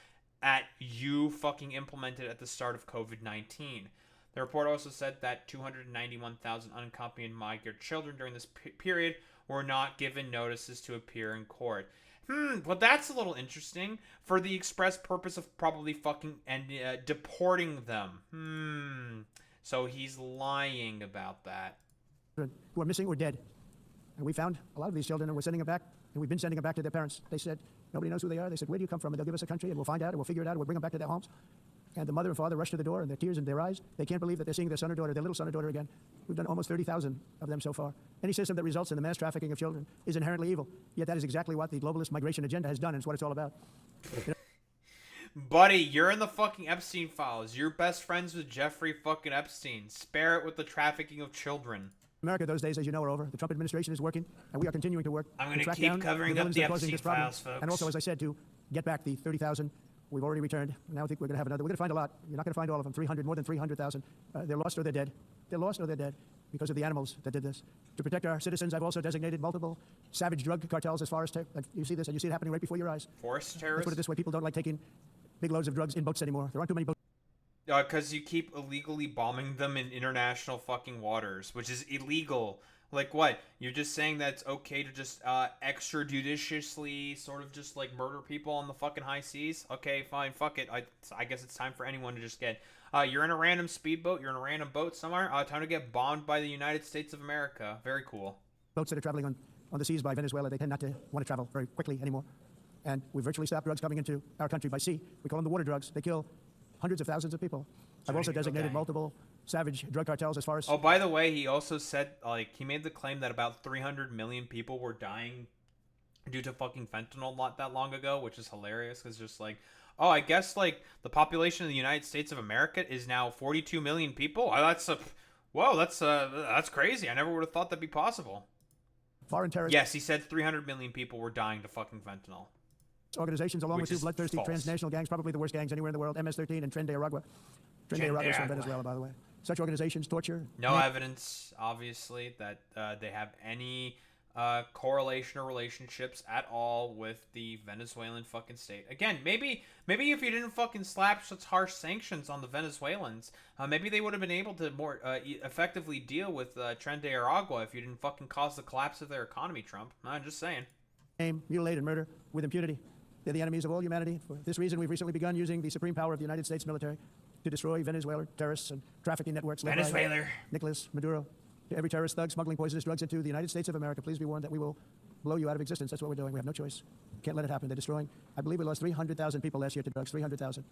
you fucking implemented at the start of COVID-19. The report also said that 291,000 unaccompanied migrant children during this period were not given notices to appear in court. Well, that's a little interesting. For the express purpose of probably fucking deporting them. So he's lying about that.
Who are missing or dead. And we found a lot of these children and we're sending them back. And we've been sending them back to their parents. They said, nobody knows who they are. They said, where do you come from? And they'll give us a country and we'll find out and we'll figure it out and we'll bring them back to their homes. And the mother and father rush to the door and their tears in their eyes. They can't believe that they're seeing their son or daughter, their little son or daughter again. We've done almost 30,000 of them so far. Any system that results in the mass trafficking of children is inherently evil. Yet that is exactly what the globalist migration agenda has done and it's what it's all about.
Buddy, you're in the fucking Epstein files. You're best friends with Jeffrey fucking Epstein. Spare it with the trafficking of children.
America, those days, as you know, are over. The Trump administration is working, and we are continuing to work.
I'm going to keep covering up the Epstein files, folks.
And also, as I said, to get back the 30,000 we've already returned. Now I think we're going to have another. We're going to find a lot. You're not going to find all of them. 300, more than 300,000. They're lost or they're dead. They're lost or they're dead because of the animals that did this. To protect our citizens, I've also designated multiple savage drug cartels as far as you see this, and you see it happening right before your eyes.
Forest
Let's
terrorists?
put it this way. People don't like taking big loads of drugs in boats anymore. There aren't too many boats.
Because you keep illegally bombing them in international fucking waters, which is illegal. Like what? You're just saying that it's okay to just extrajudiciously sort of just like murder people on the fucking high seas? Okay, fine, fuck it. I guess it's time for anyone to just get... you're in a random speedboat, you're in a random boat somewhere, time to get bombed by the United States of America. Very cool.
Boats that are traveling on the seas by Venezuela, they tend not to want to travel very quickly anymore. And we virtually stopped drugs coming into our country by sea. We call them the water drugs. They kill hundreds of thousands of people. I've also designated multiple savage drug cartels as far as...
Oh, by the way, he also said, like, he made the claim that about 300 million people were dying due to fucking fentanyl not that long ago, which is hilarious, because just like, oh, I guess, like, the population of the United States of America is now 42 million people? Whoa, that's crazy. I never would have thought that'd be possible.
Foreign terrorists...
Yes, he said 300 million people were dying to fucking fentanyl.
Organizations, along
Which
with two
is
bloodthirsty
false.
transnational gangs, probably the worst gangs anywhere in the world, MS-13 and Tren de Aragua. Tren de Aragua is from Venezuela, by the way. Such organizations torture...
No evidence, obviously, that they have any correlation or relationships at all with the Venezuelan fucking state. Again, maybe if you didn't fucking slap such harsh sanctions on the Venezuelans, maybe they would have been able to more effectively deal with Tren de Aragua if you didn't fucking cause the collapse of their economy, Trump. I'm just saying.
Mutilate and murder with impunity. They're the enemies of all humanity. For this reason, we've recently begun using the supreme power of the United States military to destroy Venezuelan terrorists and trafficking networks led by Nicolas Maduro. To every terrorist thug smuggling poisonous drugs into the United States of America, please be warned that we will blow you out of existence. That's what we're doing. We have no choice. Can't let it happen. They're destroying. I believe we lost 300,000 people last year to drugs. 300,000.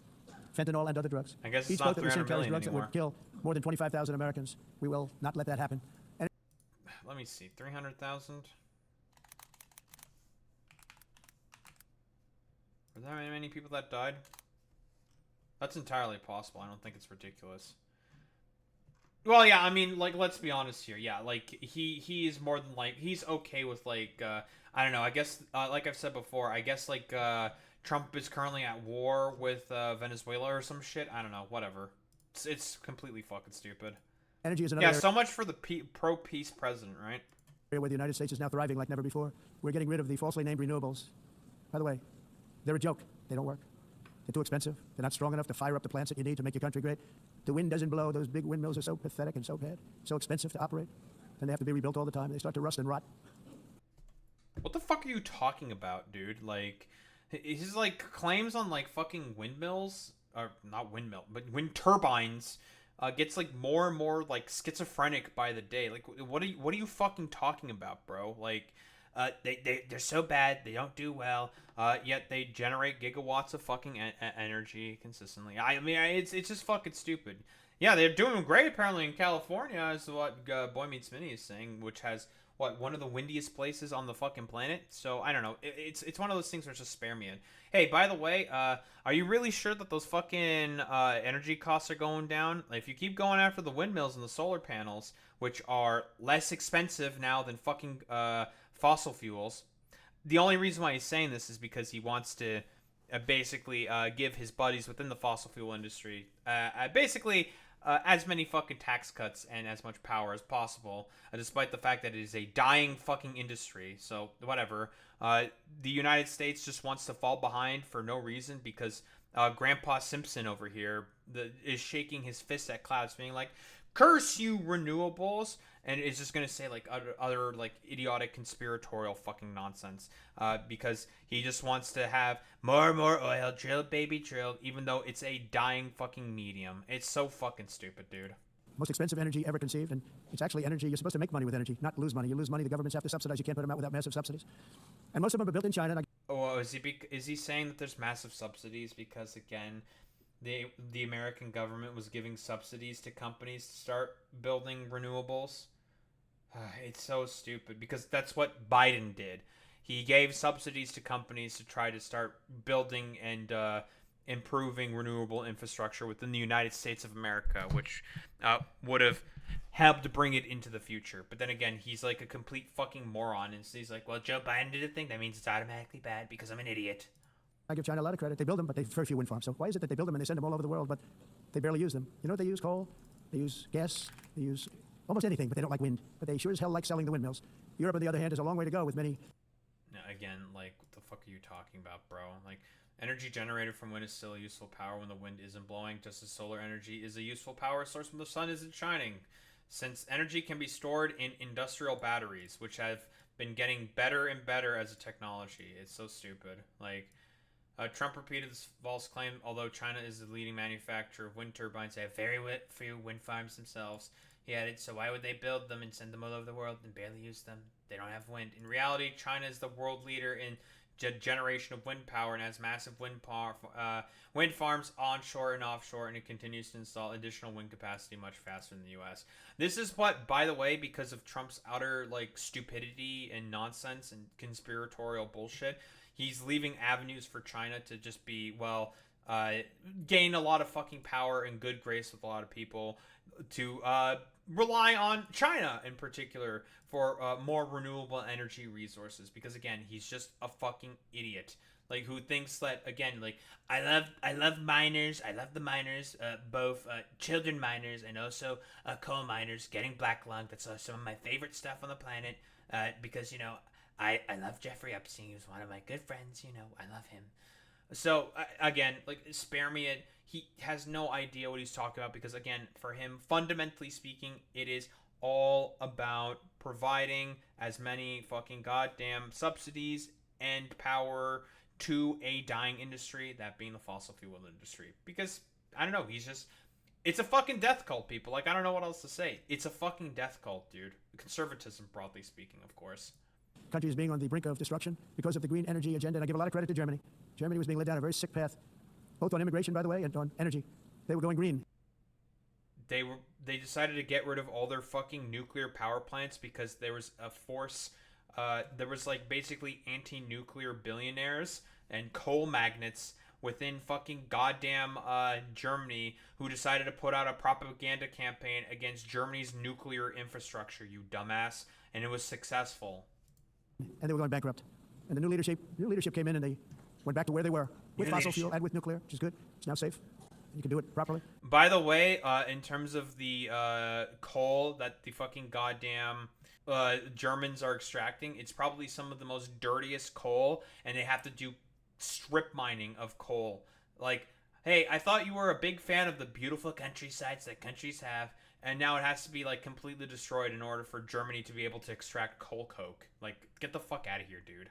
Fentanyl and other drugs.
I guess it's
Each
not
boat that we send
300
carries
million
drugs
anymore.
that would kill more than 25,000 Americans. We will not let that happen. And
Let me see. 300,000? Were there many people that died? That's entirely possible. I don't think it's ridiculous. Well, yeah, I mean, like, let's be honest here. Yeah, like, he is more than, like, he's okay with, like, I don't know, I guess, like I've said before, I guess, like, Trump is currently at war with Venezuela or some shit. I don't know, whatever. It's completely fucking stupid.
energy is another
Yeah,
area
so much for the pro-peace president, right?
where the United States is now thriving like never before. We're getting rid of the falsely named renewables. By the way, they're a joke. They don't work. They're too expensive. They're not strong enough to fire up the plants that you need to make your country great. The wind doesn't blow. Those big windmills are so pathetic and so bad, so expensive to operate, and they have to be rebuilt all the time. They start to rust and rot.
What the fuck are you talking about, dude? Like, His like claims on like fucking windmills, or not windmill, but wind turbines, gets like more and more like schizophrenic by the day. Like, what are you fucking talking about, bro? Like, they're so bad, they don't do well. Yet they generate gigawatts of fucking energy consistently. I mean, it's just fucking stupid. Yeah, they're doing great apparently in California, is what Boy Meets Minnie is saying, which has what, one of the windiest places on the fucking planet. So I don't know. It's one of those things where just spare me in. Hey, by the way, are you really sure that those fucking energy costs are going down? Like, if you keep going after the windmills and the solar panels, which are less expensive now than fucking fossil fuels. The only reason why he's saying this is because he wants to basically give his buddies within the fossil fuel industry basically as many fucking tax cuts and as much power as possible, despite the fact that it is a dying fucking industry. So whatever. The United States just wants to fall behind for no reason because Grandpa Simpson over here is shaking his fist at clouds, being like, "Curse you, renewables!" And is just gonna say like other like idiotic conspiratorial fucking nonsense, because he just wants to have more oil, drill baby drill, even though it's a dying fucking medium. It's so fucking stupid, dude.
Most expensive energy ever conceived, and it's actually energy. You're supposed to make money with energy, not lose money. You lose money, the governments have to subsidize. You can't put them out without massive subsidies. And most of them are built in China.
Oh, is he saying that there's massive subsidies because, again, the American government was giving subsidies to companies to start building renewables? It's so stupid because that's what Biden did. He gave subsidies to companies to try to start building and improving renewable infrastructure within the United States of America, which would have helped bring it into the future. But then again, he's like a complete fucking moron, and so he's like, well, Joe Biden did a thing, that means it's automatically bad because I'm an idiot.
I give China a lot of credit. They build them, but they have very few wind farms. So why is it that they build them and they send them all over the world, but they barely use them? You know what they use? Coal. They use gas. They use almost anything, but they don't like wind. But they sure as hell like selling the windmills. Europe, on the other hand, has a long way to go with many...
Again, like, what the fuck are you talking about, bro? Like, energy generated from wind is still a useful power when the wind isn't blowing, just as solar energy is a useful power source when the sun isn't shining. Since energy can be stored in industrial batteries, which have been getting better and better as a technology. It's so stupid. Like, Trump repeated this false claim, although China is the leading manufacturer of wind turbines. They have very few wind farms themselves. He added, so why would they build them and send them all over the world and barely use them? They don't have wind. In reality, China is the world leader in generation of wind power and has massive wind farms onshore and offshore, and it continues to install additional wind capacity much faster than the U.S. This is what, by the way, because of Trump's utter like stupidity and nonsense and conspiratorial bullshit, he's leaving avenues for China to just be, well, gain a lot of fucking power and good grace with a lot of people to rely on China in particular for more renewable energy resources, because again, he's just a fucking idiot, like, who thinks that, again, like, I love miners, I love the miners, both children miners and also coal miners getting black lung. That's some of my favorite stuff on the planet, because, you know, I love Jeffrey Epstein. He was one of my good friends, you know, I love him. So, again, like, spare me it. He has no idea what he's talking about because, again, for him, fundamentally speaking, it is all about providing as many fucking goddamn subsidies and power to a dying industry, that being the fossil fuel industry. Because, I don't know, he's just... It's a fucking death cult, people. Like, I don't know what else to say. It's a fucking death cult, dude. Conservatism, broadly speaking, of course.
Country is being on the brink of destruction because of the green energy agenda, and I give a lot of credit to Germany. Germany was being led down a very sick path, both on immigration, by the way, and on energy. They were going green.
They decided to get rid of all their fucking nuclear power plants because there was a force. There was like basically anti-nuclear billionaires and coal magnates within fucking goddamn Germany who decided to put out a propaganda campaign against Germany's nuclear infrastructure, you dumbass, and it was successful.
And they were going bankrupt. And the new leadership came in and they went back to where they were, with fossil fuel and with nuclear, which is good. It's now safe. You can do it properly.
By the way, in terms of the coal that the fucking goddamn Germans are extracting, it's probably some of the most dirtiest coal, and they have to do strip mining of coal. Like, hey, I thought you were a big fan of the beautiful countrysides that countries have, and now it has to be like completely destroyed in order for Germany to be able to extract coal coke. Like, get the fuck out of here, dude.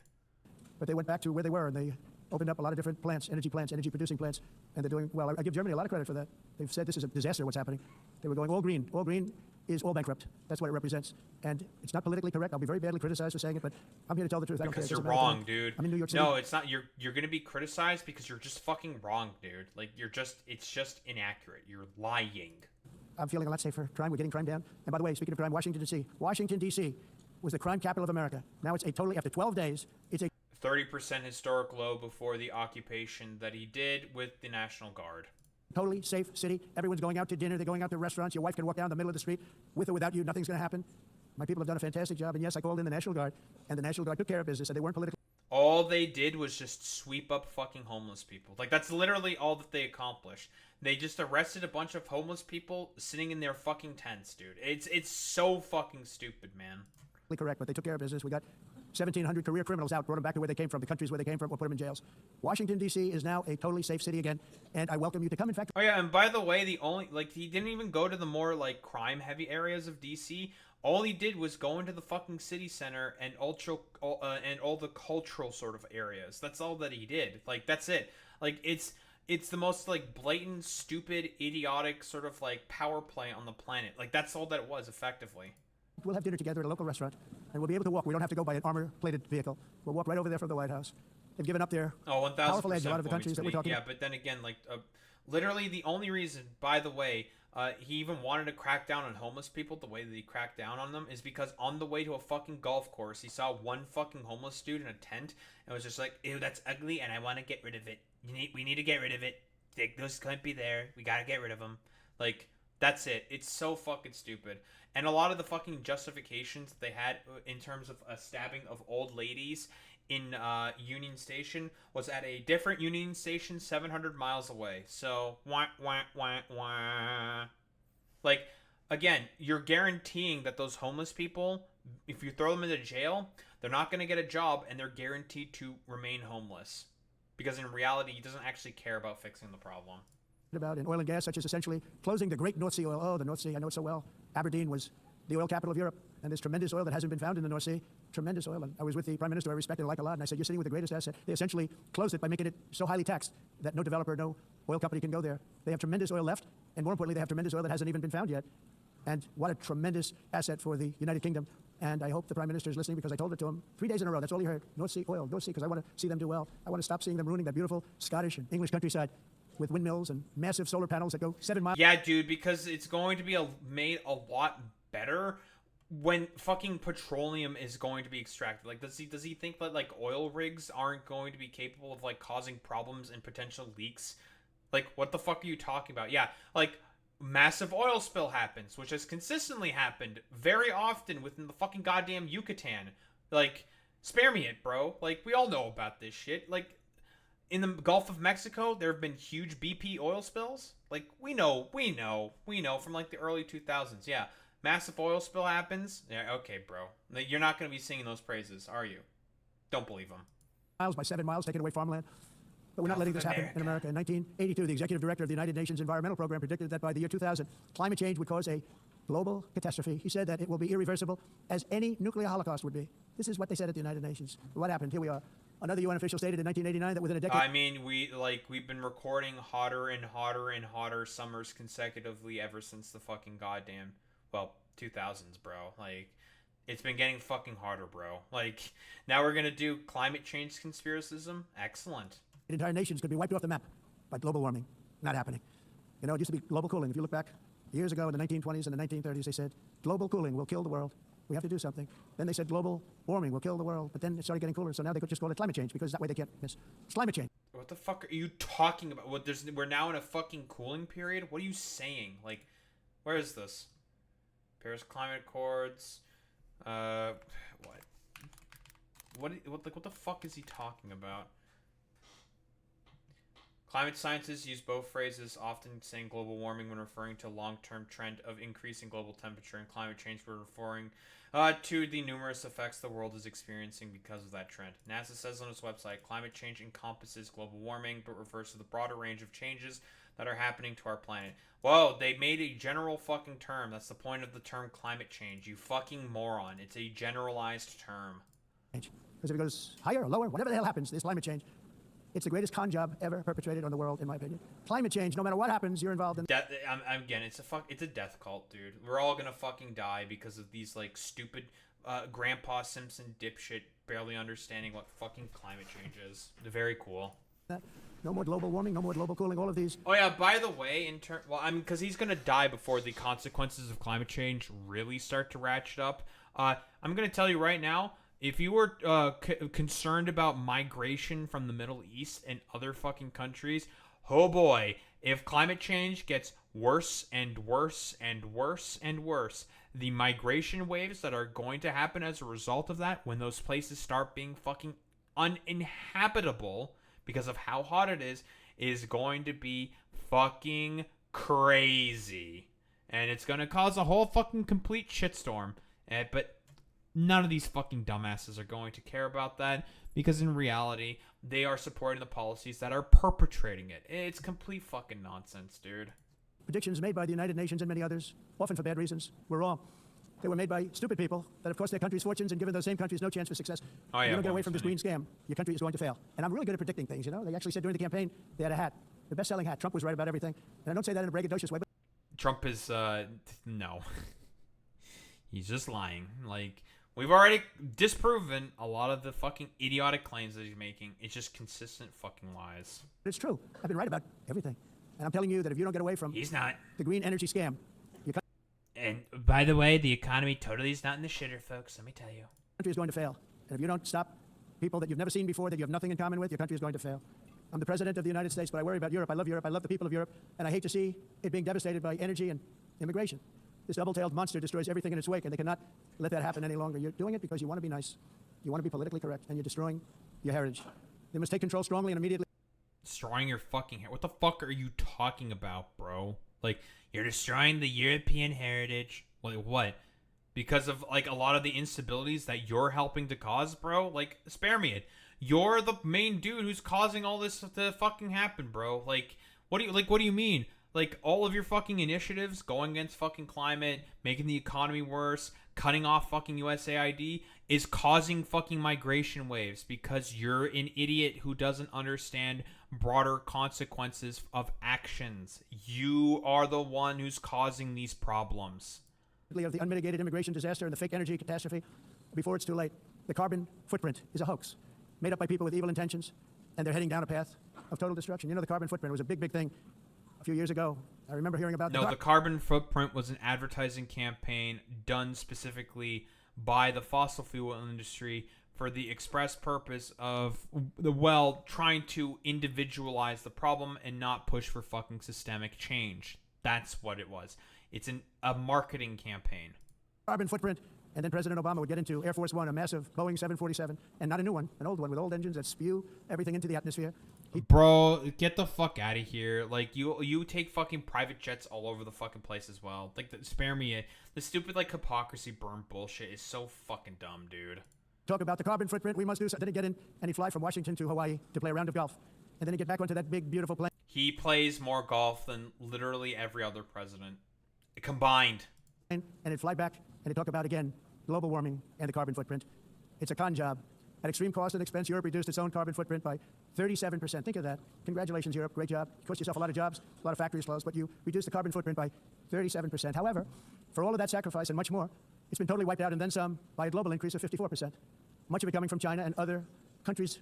But they went back to where they were, and they opened up a lot of different plants, energy producing plants, and they're doing well. I give Germany a lot of credit for that. They've said this is a disaster, what's happening. They were going all green. All green is all bankrupt. That's what it represents. And it's not politically correct. I'll be very badly criticized for saying it, but I'm here to tell the truth. I don't care.
Because you're
It doesn't matter to
wrong,
me.
dude.
I'm in New York City.
No, it's not. You're gonna be criticized because you're just fucking wrong, dude. Like it's just inaccurate. You're lying.
I'm feeling a lot safer. Crime, we're getting crime down. And by the way, speaking of crime, Washington, D.C. was the crime capital of America. Now it's a totally, after 12 days, it's a
30% historic low before the occupation that he did with the National Guard.
totally safe city. Everyone's going out to dinner. They're going out to restaurants. Your wife can walk down the middle of the street with or without you. Nothing's going to happen. My people have done a fantastic job. And yes, I called in the National Guard, and the National Guard took care of business, and they weren't political.
All they did was just sweep up fucking homeless people. Like, that's literally all that they accomplished. They just arrested a bunch of homeless people sitting in their fucking tents, dude. It's so fucking stupid, man.
Correct, but they took care of business. We got 1,700 career criminals out, brought them back to where they came from, the countries where they came from, or put them in jails. Washington, D.C. is now a totally safe city again, and I welcome you to come. In fact,
oh yeah, and by the way, he didn't even go to the more, like, crime-heavy areas of D.C. All he did was go into the fucking city center and all the cultural sort of areas. That's all that he did. Like, that's it. Like, it's the most, like, blatant, stupid, idiotic sort of, like, power play on the planet. Like, that's all that it was, effectively.
we'll have dinner together at a local restaurant, and we'll be able to walk. We don't have to go by an armor-plated vehicle. We'll walk right over there from the White House. They've given up their powerful edge. A lot of the countries that we're talking about.
Yeah, but then again, like, literally the only reason, by the way, he even wanted to crack down on homeless people the way that he cracked down on them is because on the way to a fucking golf course, he saw one fucking homeless dude in a tent and was just like, ew, that's ugly, and I want to get rid of it. We need to get rid of it. Those can't be there. We gotta get rid of them. Like, that's it. It's so fucking stupid. And a lot of the fucking justifications that they had in terms of a stabbing of old ladies in Union Station was at a different Union Station 700 miles away. So, wah, wah, wah, wah. Like, again, you're guaranteeing that those homeless people, if you throw them into jail, they're not going to get a job and they're guaranteed to remain homeless. Because in reality, he doesn't actually care about fixing the problem.
About in oil and gas, such as essentially closing the great North Sea oil. Oh, the North Sea, I know it so well. Aberdeen was the oil capital of Europe, and there's tremendous oil that hasn't been found in the North Sea. Tremendous oil. And I was with the Prime Minister, I respect and like a lot, and I said, you're sitting with the greatest asset. They essentially closed it by making it so highly taxed that no developer, no oil company can go there. They have tremendous oil left, and more importantly, they have tremendous oil that hasn't even been found yet. And what a tremendous asset for the United Kingdom. And I hope the Prime Minister is listening because I told it to him 3 days in a row. That's all he heard. North Sea oil, North Sea, because I want to see them do well. I want to stop seeing them ruining that beautiful Scottish and English countryside with windmills and massive solar panels that go 7 miles.
Yeah, dude, because it's going to be made a lot better when fucking petroleum is going to be extracted. Like, does he think that, like, oil rigs aren't going to be capable of, like, causing problems and potential leaks? Like, what the fuck are you talking about? Yeah, like, massive oil spill happens, which has consistently happened very often within the fucking goddamn Yucatan. Like, spare me it, bro. Like, we all know about this shit. Like, in the Gulf of Mexico, there have been huge BP oil spills. Like, we know from, like, the early 2000s. Yeah, massive oil spill happens. Yeah, okay, bro. You're not going to be singing those praises, are you? Don't believe them.
Miles by 7 miles, taking away farmland. But we're not letting this happen in America. In 1982, the executive director of the United Nations Environmental Program predicted that by the year 2000, climate change would cause a global catastrophe. He said that it will be irreversible, as any nuclear holocaust would be. This is what they said at the United Nations. What happened? Here we are. Another UN official stated in 1989 that within a decade...
I mean, we've been recording hotter and hotter and hotter summers consecutively ever since the fucking goddamn, 2000s, bro. Like, it's been getting fucking harder, bro. Like, now we're gonna do climate change conspiracism? Excellent.
Entire nations could be wiped off the map by global warming. Not happening. You know, it used to be global cooling. If you look back years ago in the 1920s and the 1930s, they said, global cooling will kill the world. We have to do something. Then they said global warming will kill the world. But then it started getting cooler, so now they could just call it climate change because that way they can't miss. It's climate change.
What the fuck are you talking about? We're now in a fucking cooling period? What are you saying? Like, where is this? Paris Climate Accords. What the fuck is he talking about? Climate scientists use both phrases, often saying global warming when referring to a long-term trend of increasing global temperature, and climate change when referring to the numerous effects the world is experiencing because of that trend. NASA says on its website, climate change encompasses global warming, but refers to the broader range of changes that are happening to our planet. Whoa, they made a general fucking term. That's the point of the term climate change, you fucking moron. It's a generalized term.
Because if it goes higher or lower, whatever the hell happens, there's climate change. It's the greatest con job ever perpetrated on the world, in my opinion. Climate change, no matter what happens, you're involved in.
Again, it's a death cult, dude. We're all gonna fucking die because of these like stupid Grandpa Simpson dipshit barely understanding what fucking climate change is. They're very cool.
No more global warming, no more global cooling, all of these.
Oh yeah, by the way, because he's gonna die before the consequences of climate change really start to ratchet up. I'm gonna tell you right now, if you were concerned about migration from the Middle East and other fucking countries, oh boy, if climate change gets worse and worse and worse and worse, the migration waves that are going to happen as a result of that, when those places start being fucking uninhabitable because of how hot it is going to be fucking crazy. And it's going to cause a whole fucking complete shitstorm. But none of these fucking dumbasses are going to care about that, because in reality, they are supporting the policies that are perpetrating it. It's complete fucking nonsense, dude.
Predictions made by the United Nations and many others, often for bad reasons, were wrong. They were made by stupid people that have cost their countries fortunes and given those same countries no chance for success.
Oh, yeah,
if you don't get away from this green scam, your country is going to fail. And I'm really good at predicting things, you know? They actually said during the campaign they had a hat. The best-selling hat. Trump was right about everything. And I don't say that in a braggadocious way, but
Trump is, no. He's just lying. Like, we've already disproven a lot of the fucking idiotic claims that he's making. It's just consistent fucking lies.
it's true. I've been right about everything. And I'm telling you that if you don't get away from
He's not.
the green energy scam, your
And by the way, the economy totally is not in the shitter, folks. Let me tell you.
country is going to fail. And if you don't stop people that you've never seen before, that you have nothing in common with, your country is going to fail. I'm the president of the United States, but I worry about Europe. I love Europe. I love the people of Europe. And I hate to see it being devastated by energy and immigration. This double-tailed monster destroys everything in its wake, and they cannot let that happen any longer. You're doing it because you want to be nice. You want to be politically correct, and you're destroying your heritage. They must take control strongly and immediately.
Destroying your fucking hair. What the fuck are you talking about, bro? Like, you're destroying the European heritage. Like, what? Because of, like, a lot of the instabilities that you're helping to cause, bro? Like, spare me it. You're the main dude who's causing all this to fucking happen, bro. Like, what do you mean? Like, all of your fucking initiatives going against fucking climate, making the economy worse, cutting off fucking USAID is causing fucking migration waves because you're an idiot who doesn't understand broader consequences of actions. You are the one who's causing these problems.
Of the unmitigated immigration disaster and the fake energy catastrophe before it's too late. The carbon footprint is a hoax made up by people with evil intentions, and they're heading down a path of total destruction. You know, the carbon footprint was a big, big thing a few years ago. I remember hearing about
the carbon footprint was an advertising campaign done specifically by the fossil fuel industry for the express purpose of, trying to individualize the problem and not push for fucking systemic change. That's what it was. It's a marketing campaign.
Carbon footprint, and then President Obama would get into Air Force One, a massive Boeing 747, and not a new one, an old one with old engines that spew everything into the atmosphere.
Bro, get the fuck out of here. Like, you take fucking private jets all over the fucking place as well. Like, spare me it. The stupid, like, hypocrisy burn bullshit is so fucking dumb, dude.
Talk about the carbon footprint, we must do something. Then he'd get in, and he'd fly from Washington to Hawaii to play a round of golf. And then he'd get back onto that big, beautiful plane.
He plays more golf than literally every other president combined.
And he'd fly back, and he'd talk about, again, global warming and the carbon footprint. It's a con job. At extreme cost and expense, Europe reduced its own carbon footprint by 37%. Think of that. Congratulations, Europe. Great job. You cost yourself a lot of jobs, a lot of factories closed, but you reduced the carbon footprint by 37%. However, for all of that sacrifice and much more, it's been totally wiped out and then some by a global increase of 54%. Much of it coming from China and other countries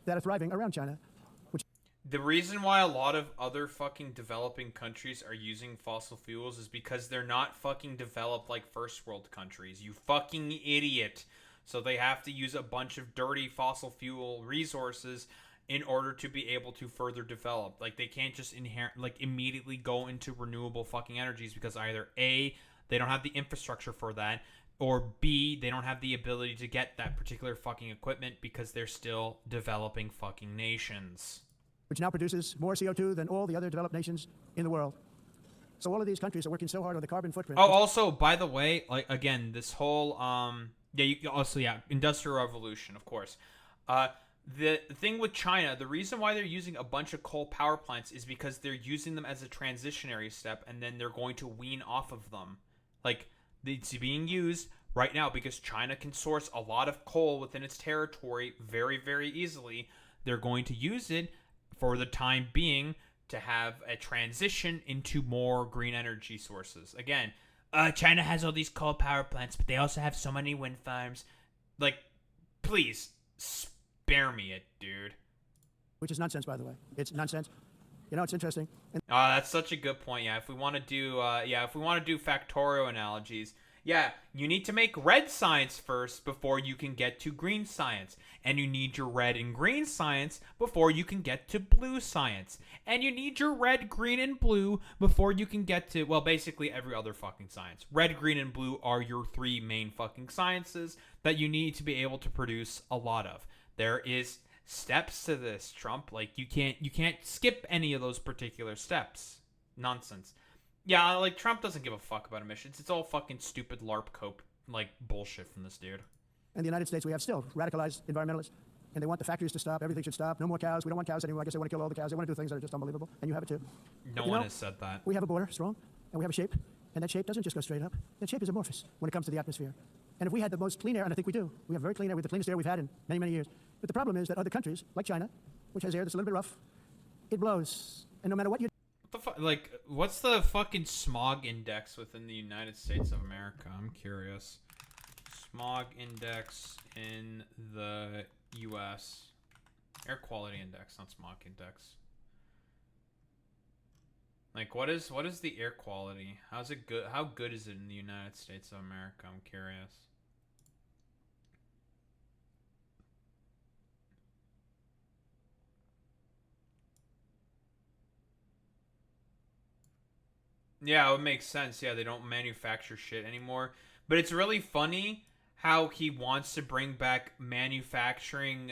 that are thriving around China.
The reason why a lot of other fucking developing countries are using fossil fuels is because they're not fucking developed like first world countries. You fucking idiot. So they have to use a bunch of dirty fossil fuel resources in order to be able to further develop. Like, they can't just immediately go into renewable fucking energies because either A, they don't have the infrastructure for that, or B, they don't have the ability to get that particular fucking equipment because they're still developing fucking nations.
Which now produces more CO2 than all the other developed nations in the world. So all of these countries are working so hard on the carbon footprint.
Oh, also, by the way, like, again, this whole, Industrial Revolution, of course. The thing with China, the reason why they're using a bunch of coal power plants is because they're using them as a transitionary step, and then they're going to wean off of them. Like, it's being used right now because China can source a lot of coal within its territory very, very easily. they're going to use it for the time being to have a transition into more green energy sources. Again, China has all these coal power plants, but they also have so many wind farms. Like, please, spare me it, dude.
Which is nonsense, by the way. It's nonsense. You know, it's interesting. And
That's such a good point. Yeah, if we want to do, factorial analogies, yeah, you need to make red science first before you can get to green science, and you need your red and green science before you can get to blue science, and you need your red, green, and blue before you can get to, well, basically every other fucking science. Red, green, and blue are your three main fucking sciences that you need to be able to produce a lot of. There is steps to this, Trump. Like, you can't skip any of those particular steps. Nonsense. Yeah, like, Trump doesn't give a fuck about emissions. It's all fucking stupid LARP cope, like, bullshit from this dude.
in the United States, we have still radicalized environmentalists, and they want the factories to stop. Everything should stop. No more cows. We don't want cows anymore. I guess they want to kill all the cows. They want to do things that are just unbelievable, and you have it too.
No one has said that.
We have a border, strong, and we have a shape, and that shape doesn't just go straight up. That shape is amorphous when it comes to the atmosphere. And if we had the most clean air, and I think we do, we have very clean air, we have the cleanest air we've had in many, many years. But the problem is that other countries, like China, which has air that's a little bit rough, it blows. And no matter what you
Like, what's the fucking smog index within the United States of America? I'm curious. Smog index in the U.S. Air quality index, not smog index. Like, what is the air quality? How's it good? How good is it in the United States of America? I'm curious. Yeah, it would make sense. Yeah, they don't manufacture shit anymore. But it's really funny how he wants to bring back manufacturing,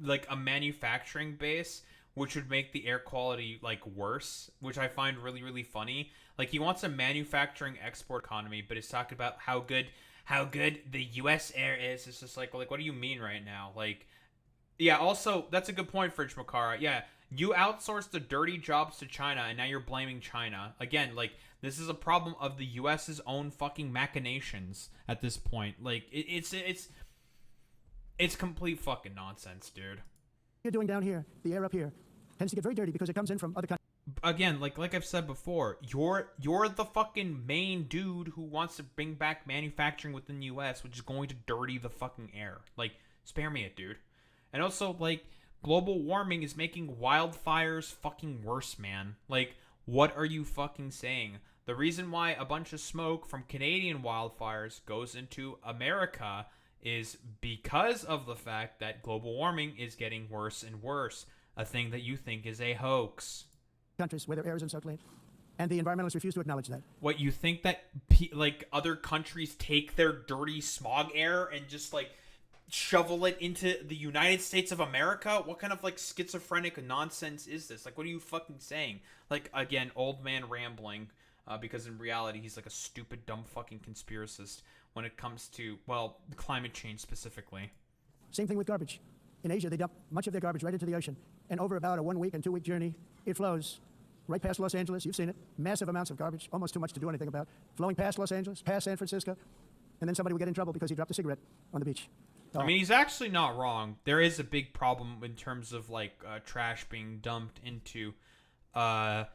like a manufacturing base, which would make the air quality like worse, which I find really, really funny. Like, he wants a manufacturing export economy, but he's talking about how good the U.S. air is. It's just like, what do you mean right now? Like, yeah. Also, that's a good point, Fridge Makara. Yeah. You outsourced the dirty jobs to China, and now you're blaming China. Again, like, this is a problem of the U.S.'s own fucking machinations at this point. Like, it's complete fucking nonsense, dude.
you're doing down here, the air up here, tends to get very dirty because it comes in from other countries.
Again, like I've said before, you're the fucking main dude who wants to bring back manufacturing within the U.S., which is going to dirty the fucking air. Like, spare me it, dude. And also, like, global warming is making wildfires fucking worse, man. Like, what are you fucking saying? The reason why a bunch of smoke from Canadian wildfires goes into America is because of the fact that global warming is getting worse and worse. A thing that you think is a hoax.
Countries where their air isn't so clean. And the environmentalists refuse to acknowledge that.
What, you think that, like, other countries take their dirty smog air and just, like, shovel it into the United States of America? What kind of, like, schizophrenic nonsense is this? Like, what are you fucking saying? Like, again, old man rambling, because in reality he's like a stupid, dumb fucking conspiracist when it comes to, well, climate change specifically.
Same thing with garbage. In Asia, they dump much of their garbage right into the ocean. And over about a 1 week and 2 week journey, it flows right past Los Angeles. You've seen it. Massive amounts of garbage, almost too much to do anything about. Flowing past Los Angeles, past San Francisco. And then somebody would get in trouble because he dropped a cigarette on the beach.
I mean, he's actually not wrong. There is a big problem in terms of, like, trash being dumped into the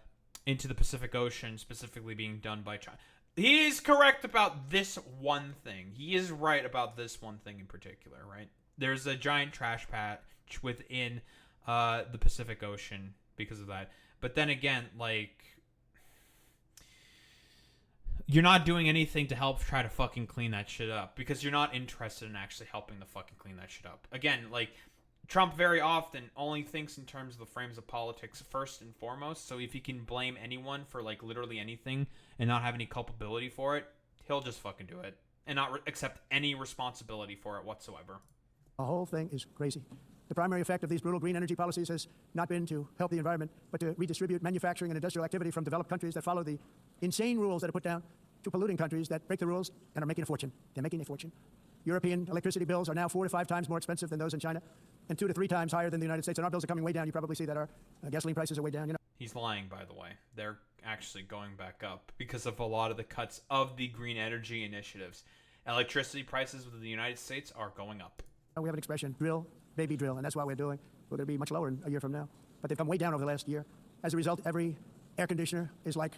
Pacific Ocean, specifically being done by China. He is correct about this one thing. He is right about this one thing in particular, right? There's a giant trash patch within the Pacific Ocean because of that. But then again, like, you're not doing anything to help try to fucking clean that shit up because you're not interested in actually helping to fucking clean that shit up. Again, like, Trump very often only thinks in terms of the frames of politics first and foremost. So if he can blame anyone for, like, literally anything and not have any culpability for it, he'll just fucking do it and not accept any responsibility for it whatsoever.
The whole thing is crazy. The primary effect of these brutal green energy policies has not been to help the environment, but to redistribute manufacturing and industrial activity from developed countries that follow the insane rules that are put down to polluting countries that break the rules and are making a fortune. They're making a fortune. European electricity bills are now 4 to 5 times more expensive than those in China, and 2 to 3 times higher than the United States. And our bills are coming way down. You probably see that our gasoline prices are way down. You know.
He's lying, by the way. They're actually going back up because of a lot of the cuts of the green energy initiatives. Electricity prices within the United States are going up.
We have an expression, drill, baby drill, and that's what we're doing. Well, they'll be much lower in a year from now. But they've come way down over the last year. As a result, every air conditioner is like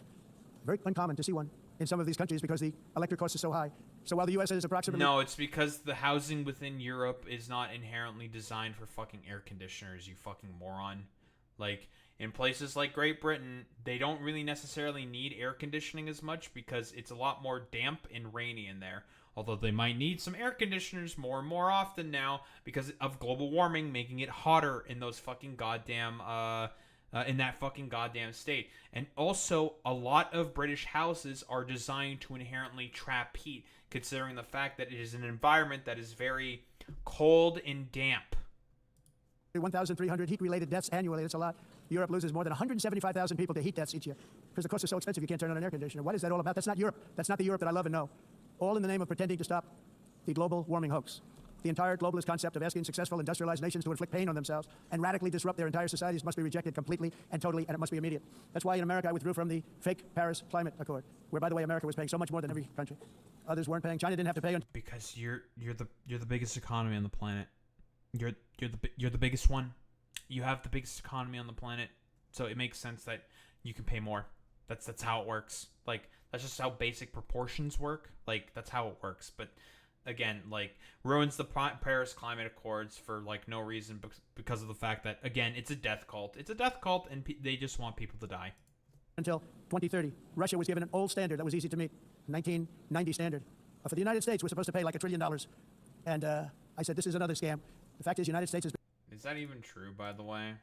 very uncommon to see one in some of these countries because the electric cost is so high. So while the U.S. is approximately...
No, it's because the housing within Europe is not inherently designed for fucking air conditioners, you fucking moron. Like, in places like Great Britain, they don't really necessarily need air conditioning as much because it's a lot more damp and rainy in there. Although they might need some air conditioners more and more often now because of global warming making it hotter in those fucking goddamn... in that fucking goddamn state. And also, a lot of British houses are designed to inherently trap heat, considering the fact that it is an environment that is very cold and damp.
1,300 heat-related deaths annually. That's a lot. Europe loses more than 175,000 people to heat deaths each year because the cost is so expensive you can't turn on an air conditioner. What is that all about? That's not Europe. That's not the Europe that I love and know. All in the name of pretending to stop the global warming hoax. The entire globalist concept of asking successful industrialized nations to inflict pain on themselves and radically disrupt their entire societies must be rejected completely and totally, and it must be immediate. That's why in America I withdrew from the fake Paris Climate Accord, where, by the way, America was paying so much more than every country. Others weren't paying. China didn't have to pay.
Because you're the biggest economy on the planet. You're the biggest one. You have the biggest economy on the planet, so it makes sense that you can pay more. That's how it works. Like, that's just how basic proportions work. Like, that's how it works. But again, like, ruins the Paris Climate Accords for like no reason because of the fact that, again, it's a death cult. It's a death cult, and they just want people to die.
Until 2030, Russia was given an old standard that was easy to meet, 1990 standard. For the United States, we're supposed to pay like $1 trillion, and I said this is another scam. The fact is, the United States is.
Is that even true, by the way?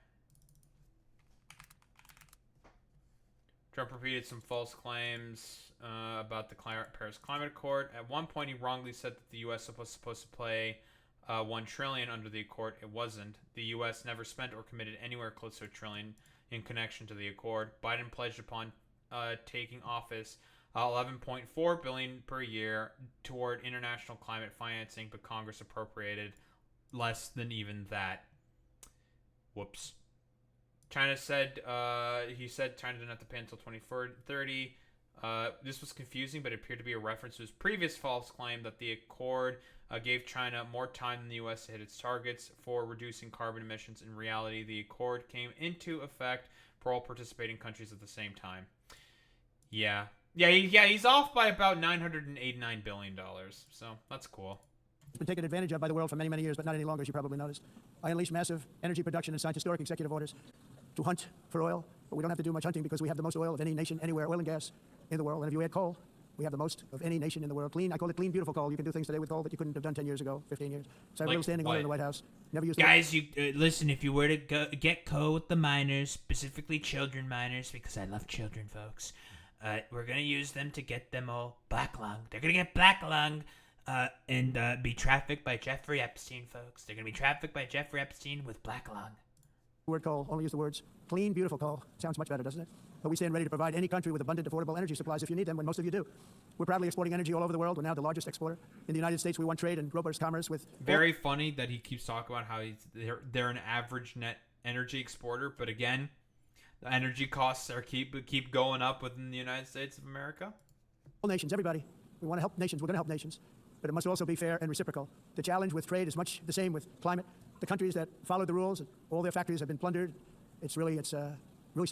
Trump repeated some false claims about the Paris Climate Accord. At one point, he wrongly said that the U.S. was supposed to pay $1 trillion under the accord. It wasn't. The U.S. never spent or committed anywhere close to $1 trillion in connection to the accord. Biden pledged upon taking office $11.4 billion per year toward international climate financing, but Congress appropriated less than even that. Whoops. China said, he said China didn't have to pay until 2030. This was confusing, but it appeared to be a reference to his previous false claim that the accord gave China more time than the U.S. to hit its targets for reducing carbon emissions. In reality, the accord came into effect for all participating countries at the same time. Yeah, he's off by about $989 billion, so that's cool.
It's been taken advantage of by the world for many, many years, but not any longer, as you probably noticed. I unleashed massive energy production and signed historic executive orders to hunt for oil, but we don't have to do much hunting because we have the most oil of any nation anywhere, oil and gas in the world. And if you add coal, we have the most of any nation in the world. Clean, I call it clean, beautiful coal. You can do things today with coal that you couldn't have done 10 years ago, 15 years. So I have a little standing order in the White House. Never used
Guys, you listen, if you were to get coal with the miners, specifically children miners, because I love children, folks, we're going to use them to get them all black lung. They're going to get black lung. And be trafficked by Jeffrey Epstein, folks. They're going to be trafficked by Jeffrey Epstein with black lung.
Word coal, only use the words clean, beautiful coal. Sounds much better, doesn't it? But we stand ready to provide any country with abundant, affordable energy supplies if you need them, when most of you do. We're proudly exporting energy all over the world. We're now the largest exporter. In the United States, we want trade and robust commerce with...
Very funny that he keeps talking about how they're an average net energy exporter, but again, the energy costs are keep going up within the United States of America.
All nations, everybody. We want to help nations. We're going to help nations. But it must also be fair and reciprocal. The challenge with trade is much the same with climate. The countries that followed the rules, all their factories have been plundered. It's really sad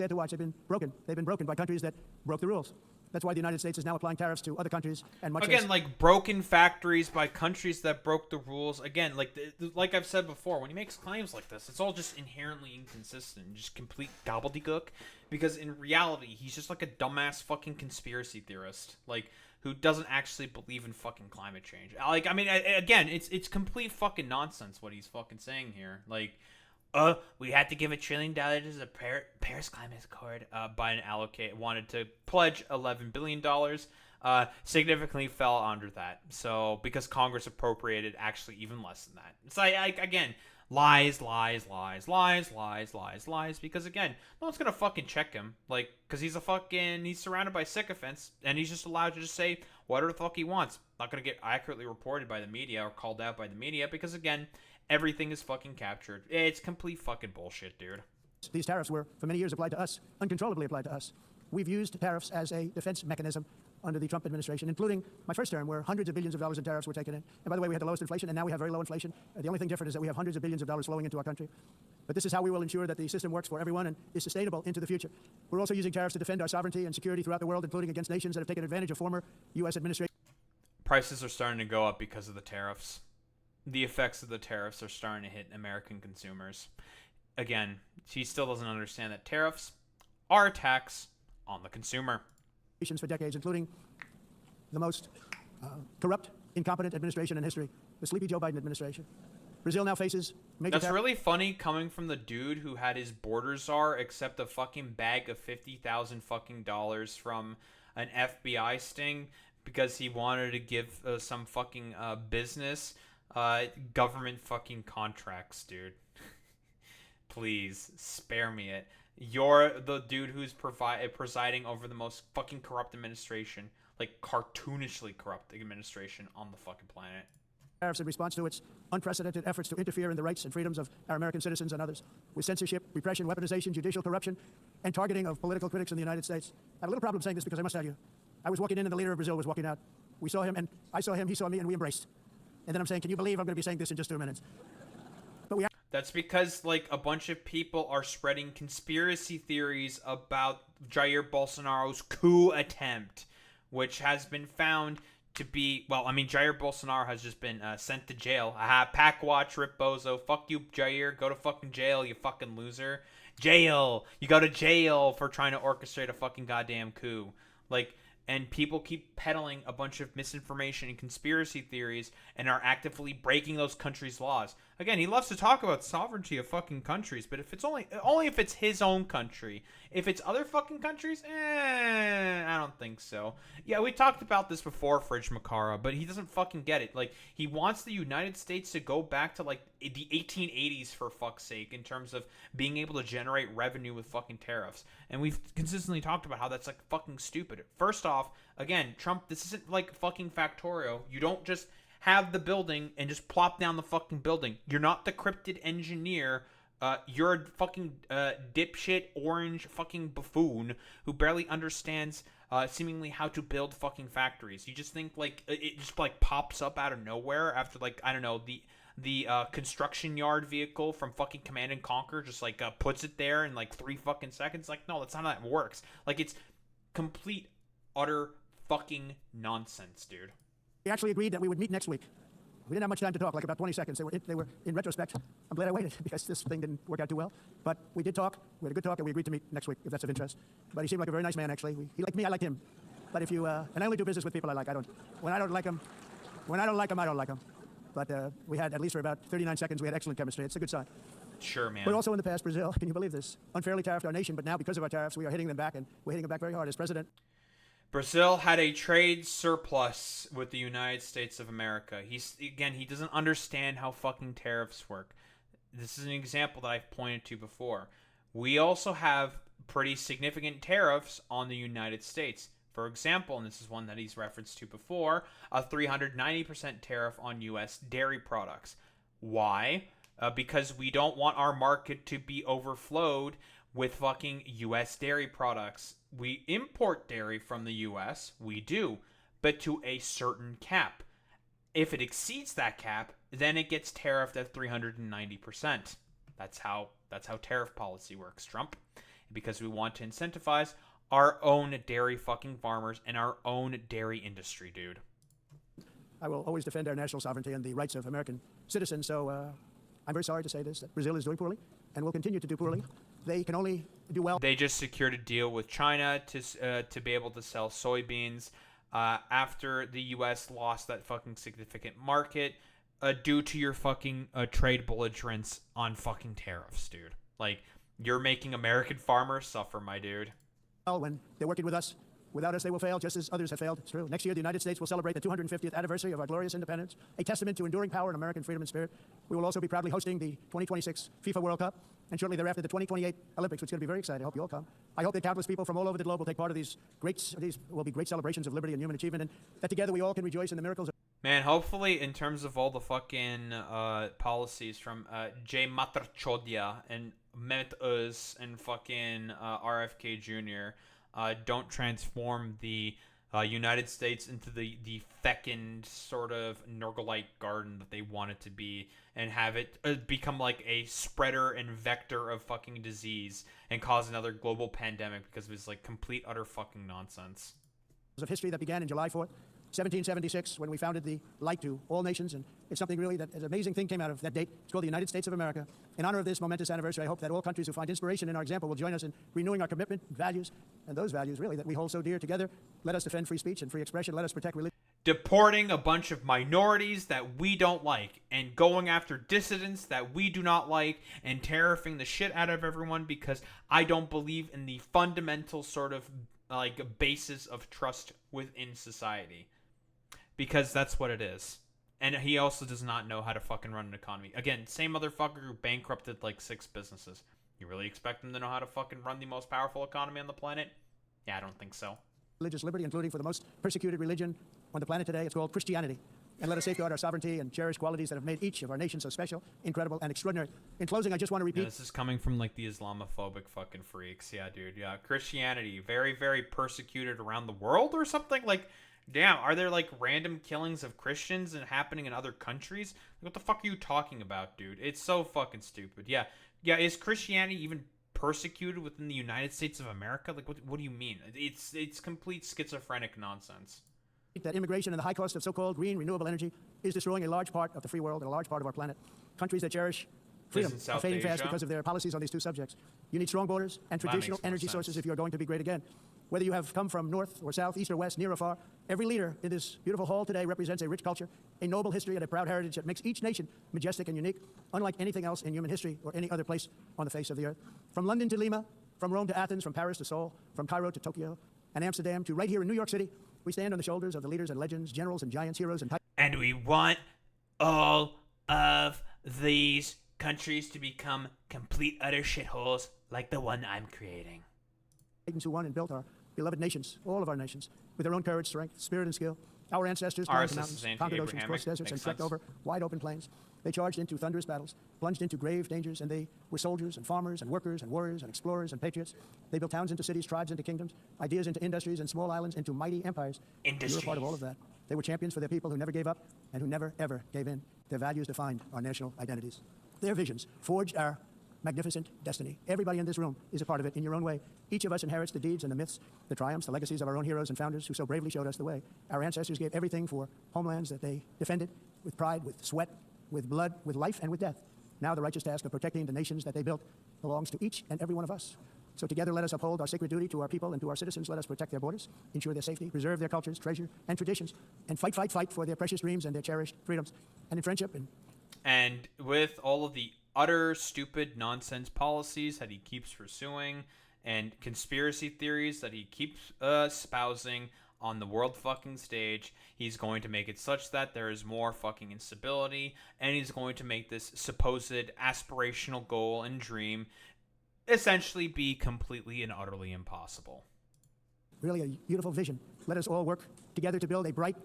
to watch. They've been broken. They've been broken by countries that broke the rules. That's why the United States is now applying tariffs to other countries and much
again, like broken factories by countries that broke the rules. Again, like I've said before, when he makes claims like this, it's all just inherently inconsistent, just complete gobbledygook. Because in reality, he's just like a dumbass fucking conspiracy theorist, like who doesn't actually believe in fucking climate change. Like, I mean, again, it's complete fucking nonsense what he's fucking saying here. Like, we had to give $1 trillion to the Paris Climate Accord. Biden wanted to pledge $11 billion. Significantly fell under that. So, because Congress appropriated actually even less than that. It's like again, lies. Because again, no one's gonna fucking check him. Like, because he's surrounded by sycophants, and he's just allowed to just say whatever the fuck he wants. Not gonna get accurately reported by the media or called out by the media because again, everything is fucking captured. It's complete fucking bullshit, dude.
These tariffs were, for many years, applied to us, uncontrollably applied to us. We've used tariffs as a defense mechanism under the Trump administration, including my first term, where hundreds of billions of dollars in tariffs were taken in. And by the way, we had the lowest inflation, and now we have very low inflation. The only thing different is that we have hundreds of billions of dollars flowing into our country. But this is how we will ensure that the system works for everyone and is sustainable into the future. We're also using tariffs to defend our sovereignty and security throughout the world, including against nations that have taken advantage of former U.S. administration.
Prices are starting to go up because of the tariffs. The effects of the tariffs are starting to hit American consumers. Again, she still doesn't understand that tariffs are a tax on the consumer.
For decades, including the most corrupt, incompetent administration in history, the sleepy Joe Biden administration. Brazil now faces major.
That's really funny coming from the dude who had his border czar accept a fucking bag of $50,000 fucking dollars from an FBI sting because he wanted to give some fucking business government fucking contracts, dude. Please spare me it. You're the dude who's presiding over the most fucking corrupt administration, like cartoonishly corrupt administration on the fucking planet.
Tariffs in response to its unprecedented efforts to interfere in the rights and freedoms of our American citizens and others, with censorship, repression, weaponization, judicial corruption, and targeting of political critics in the United States. I have a little problem saying this because I must tell you, I was walking in and the leader of Brazil was walking out. We saw him and I saw him, he saw me, and we embraced. And then I'm saying, can you believe I'm going to be saying this in just 2 minutes? But we.
That's because, like, a bunch of people are spreading conspiracy theories about Jair Bolsonaro's coup attempt, which has been found to be, well, I mean, Jair Bolsonaro has just been sent to jail. Aha, pack watch, Rip Bozo. Fuck you, Jair. Go to fucking jail, you fucking loser. Jail. You go to jail for trying to orchestrate a fucking goddamn coup. Like, and people keep peddling a bunch of misinformation and conspiracy theories and are actively breaking those countries' laws. Again, he loves to talk about sovereignty of fucking countries, but if it's only if it's his own country. If it's other fucking countries, I don't think so. Yeah, we talked about this before, Fridge Makara, but he doesn't fucking get it. Like, he wants the United States to go back to, like, the 1880s, for fuck's sake, in terms of being able to generate revenue with fucking tariffs. And we've consistently talked about how that's, like, fucking stupid. First off, again, Trump, this isn't, like, fucking Factorio. You don't just have the building and just plop down the fucking building. You're not the cryptid engineer. You're a fucking dipshit orange fucking buffoon who barely understands seemingly how to build fucking factories. You just think, like, it just, like, pops up out of nowhere after, like, I don't know, the construction yard vehicle from fucking Command and Conquer just, like, puts it there in, like, 3 fucking seconds. Like, no, that's not how that works. Like, it's complete, utter fucking nonsense, dude.
We actually agreed that we would meet next week. We didn't have much time to talk, like about 20 seconds. They were in retrospect, I'm glad I waited because this thing didn't work out too well. But we did talk. We had a good talk, and we agreed to meet next week, if that's of interest. But he seemed like a very nice man, actually. He liked me, I liked him. But if you, and I only do business with people I like. When I don't like them, I don't like them. But we had, at least for about 39 seconds, we had excellent chemistry. It's a good sign.
Sure, man.
But also in the past, Brazil, can you believe this? Unfairly tariffed our nation, but now because of our tariffs, we are hitting them back, and we're hitting them back very hard. As president,
Brazil had a trade surplus with the United States of America. He doesn't understand how fucking tariffs work. This is an example that I've pointed to before. We also have pretty significant tariffs on the United States. For example, and this is one that he's referenced to before, a 390% tariff on U.S. dairy products. Why? Because we don't want our market to be overflowed with fucking U.S. dairy products. We import dairy from the U.S., we do, but to a certain cap. If it exceeds that cap, then it gets tariffed at 390%. That's how tariff policy works, Trump. Because we want to incentivize our own dairy fucking farmers and our own dairy industry, dude.
I will always defend our national sovereignty and the rights of American citizens, so I'm very sorry to say this, that Brazil is doing poorly and will continue to do poorly. They can only do well.
They just secured a deal with China to be able to sell soybeans after the U.S. lost that fucking significant market due to your fucking trade belligerence on fucking tariffs, dude. Like, you're making American farmers suffer, my dude.
When they're working with us. Without us, they will fail, just as others have failed. It's true. Next year, the United States will celebrate the 250th anniversary of our glorious independence, a testament to enduring power and American freedom and spirit. We will also be proudly hosting the 2026 FIFA World Cup, and shortly thereafter, the 2028 Olympics, which is going to be very exciting. I hope you all come. I hope that countless people from all over the globe will take part of these will be great celebrations of liberty and human achievement, and that together we all can rejoice in the miracles of...
Man, hopefully, in terms of all the fucking policies from Jay Matarchodia and Mehmet Oz and fucking RFK Jr., don't transform the United States into the fecund sort of Nurgle-like garden that they want it to be, and have it become like a spreader and vector of fucking disease and cause another global pandemic because of his like complete utter fucking nonsense.
Of history that began in July 4th, 1776, when we founded the light to all nations, and it's something really that an amazing thing came out of that date. It's called the United States of America. In honor of this momentous anniversary, I hope that all countries who find inspiration in our example will join us in renewing our commitment, values, and those values really that we hold so dear together. Let us defend free speech and free expression. Let us protect religion.
Deporting a bunch of minorities that we don't like, and going after dissidents that we do not like, and tariffing the shit out of everyone because I don't believe in the fundamental sort of like basis of trust within society. Because that's what it is. And he also does not know how to fucking run an economy. Again, same motherfucker who bankrupted like 6 businesses. You really expect him to know how to fucking run the most powerful economy on the planet? Yeah, I don't think so.
Religious liberty, including for the most persecuted religion on the planet today. It's called Christianity. And let us safeguard our sovereignty and cherish qualities that have made each of our nations so special, incredible, and extraordinary. In closing, I just want to repeat...
Yeah, this is coming from like the Islamophobic fucking freaks. Yeah, dude. Yeah, Christianity, very, very persecuted around the world or something? Like... Damn, are there like random killings of Christians and happening in other countries? What the fuck are you talking about, dude? It's so fucking stupid. Yeah, is Christianity even persecuted within the United States of America? Like, what do you mean? It's complete schizophrenic nonsense.
That immigration and the high cost of so-called green renewable energy is destroying a large part of the free world and a large part of our planet. Countries that cherish freedom are fading fast because of their policies on these 2 subjects. You need strong borders and traditional energy sources if you are going to be great again. Whether you have come from north or south, east or west, near or far, every leader in this beautiful hall today represents a rich culture, a noble history, and a proud heritage that makes each nation majestic and unique, unlike anything else in human history or any other place on the face of the earth. From London to Lima, from Rome to Athens, from Paris to Seoul, from Cairo to Tokyo and Amsterdam to right here in New York City, we stand on the shoulders of the leaders and legends, generals and giants, heroes and titans.
And we want all of these countries to become complete utter shitholes like the one I'm creating.
Who won and built our beloved nations, all of our nations, with their own courage, strength, spirit, and skill. Our ancestors climbed the mountains, conquered oceans, crossed deserts, and trekked over wide open plains. They charged into thunderous battles, plunged into grave dangers, and they were soldiers and farmers and workers and warriors and explorers and patriots. They built towns into cities, tribes into kingdoms, ideas into industries, and small islands into mighty empires. We were a part of all of that. They were champions for their people who never gave up and who never, ever gave in. Their values defined our national identities. Their visions forged our magnificent destiny. Everybody in this room is a part of it in your own way. Each of us inherits the deeds and the myths, the triumphs, the legacies of our own heroes and founders who so bravely showed us the way. Our ancestors gave everything for homelands that they defended with pride, with sweat, with blood, with life, and with death. Now the righteous task of protecting the nations that they built belongs to each and every one of us. So together let us uphold our sacred duty to our people and to our citizens. Let us protect their borders, ensure their safety, preserve their cultures, treasure, and traditions, and fight, fight, fight for their precious dreams and their cherished freedoms. And in friendship
and with all of the utter stupid nonsense policies that he keeps pursuing and conspiracy theories that he keeps espousing on the world fucking stage, he's going to make it such that there is more fucking instability, and he's going to make this supposed aspirational goal and dream essentially be completely and utterly impossible.
Really a beautiful vision. Let us all work together to build a bright,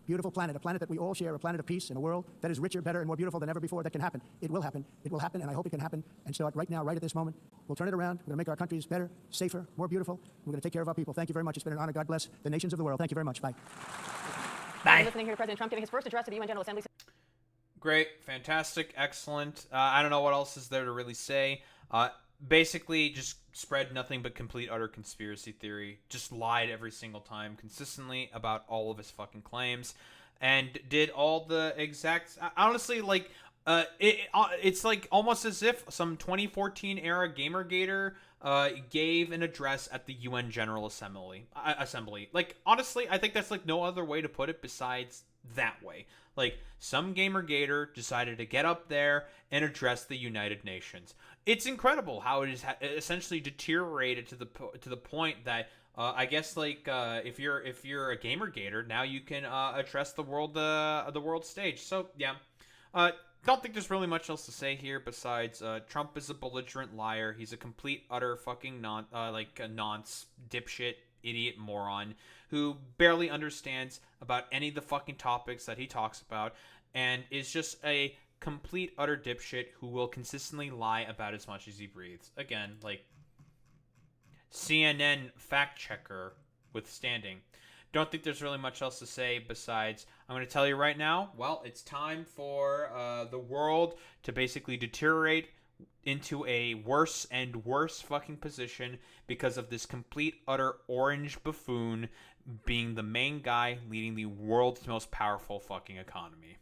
beautiful planet, a planet that we all share, a planet of peace and a world that is richer, better, and more beautiful than ever before. That can happen. It will happen. It will happen, and I hope it can happen and start right now, right at this moment. We'll turn it around. We're going to make our countries better, safer, more beautiful. We're going to take care of our people. Thank you very much. It's been an honor. God bless the nations of the world. Thank you very much. Bye.
Bye. Listening here to President Trump giving his first address to the UN General Assembly.
Great, fantastic, excellent. I don't know what else is there to really say. Basically, just spread nothing but complete utter conspiracy theory. Just lied every single time consistently about all of his fucking claims. And did all the exact... Honestly, like, it's like almost as if some 2014 era Gamergator gave an address at the UN General Assembly. Like, honestly, I think that's like no other way to put it besides that way. Like, some Gamergator decided to get up there and address the United Nations. It's incredible how it is essentially deteriorated to the point that I guess like if you're a Gamergator, now you can address the world stage. So yeah, don't think there's really much else to say here besides Trump is a belligerent liar. He's a complete utter fucking nonce dipshit idiot moron who barely understands about any of the fucking topics that he talks about and is just a complete utter dipshit who will consistently lie about as much as he breathes. Again, like CNN fact checker withstanding. don't think there's really much else to say besides I'm going to tell you right now, well, it's time for the world to basically deteriorate into a worse and worse fucking position because of this complete, utter orange buffoon being the main guy leading the world's most powerful fucking economy.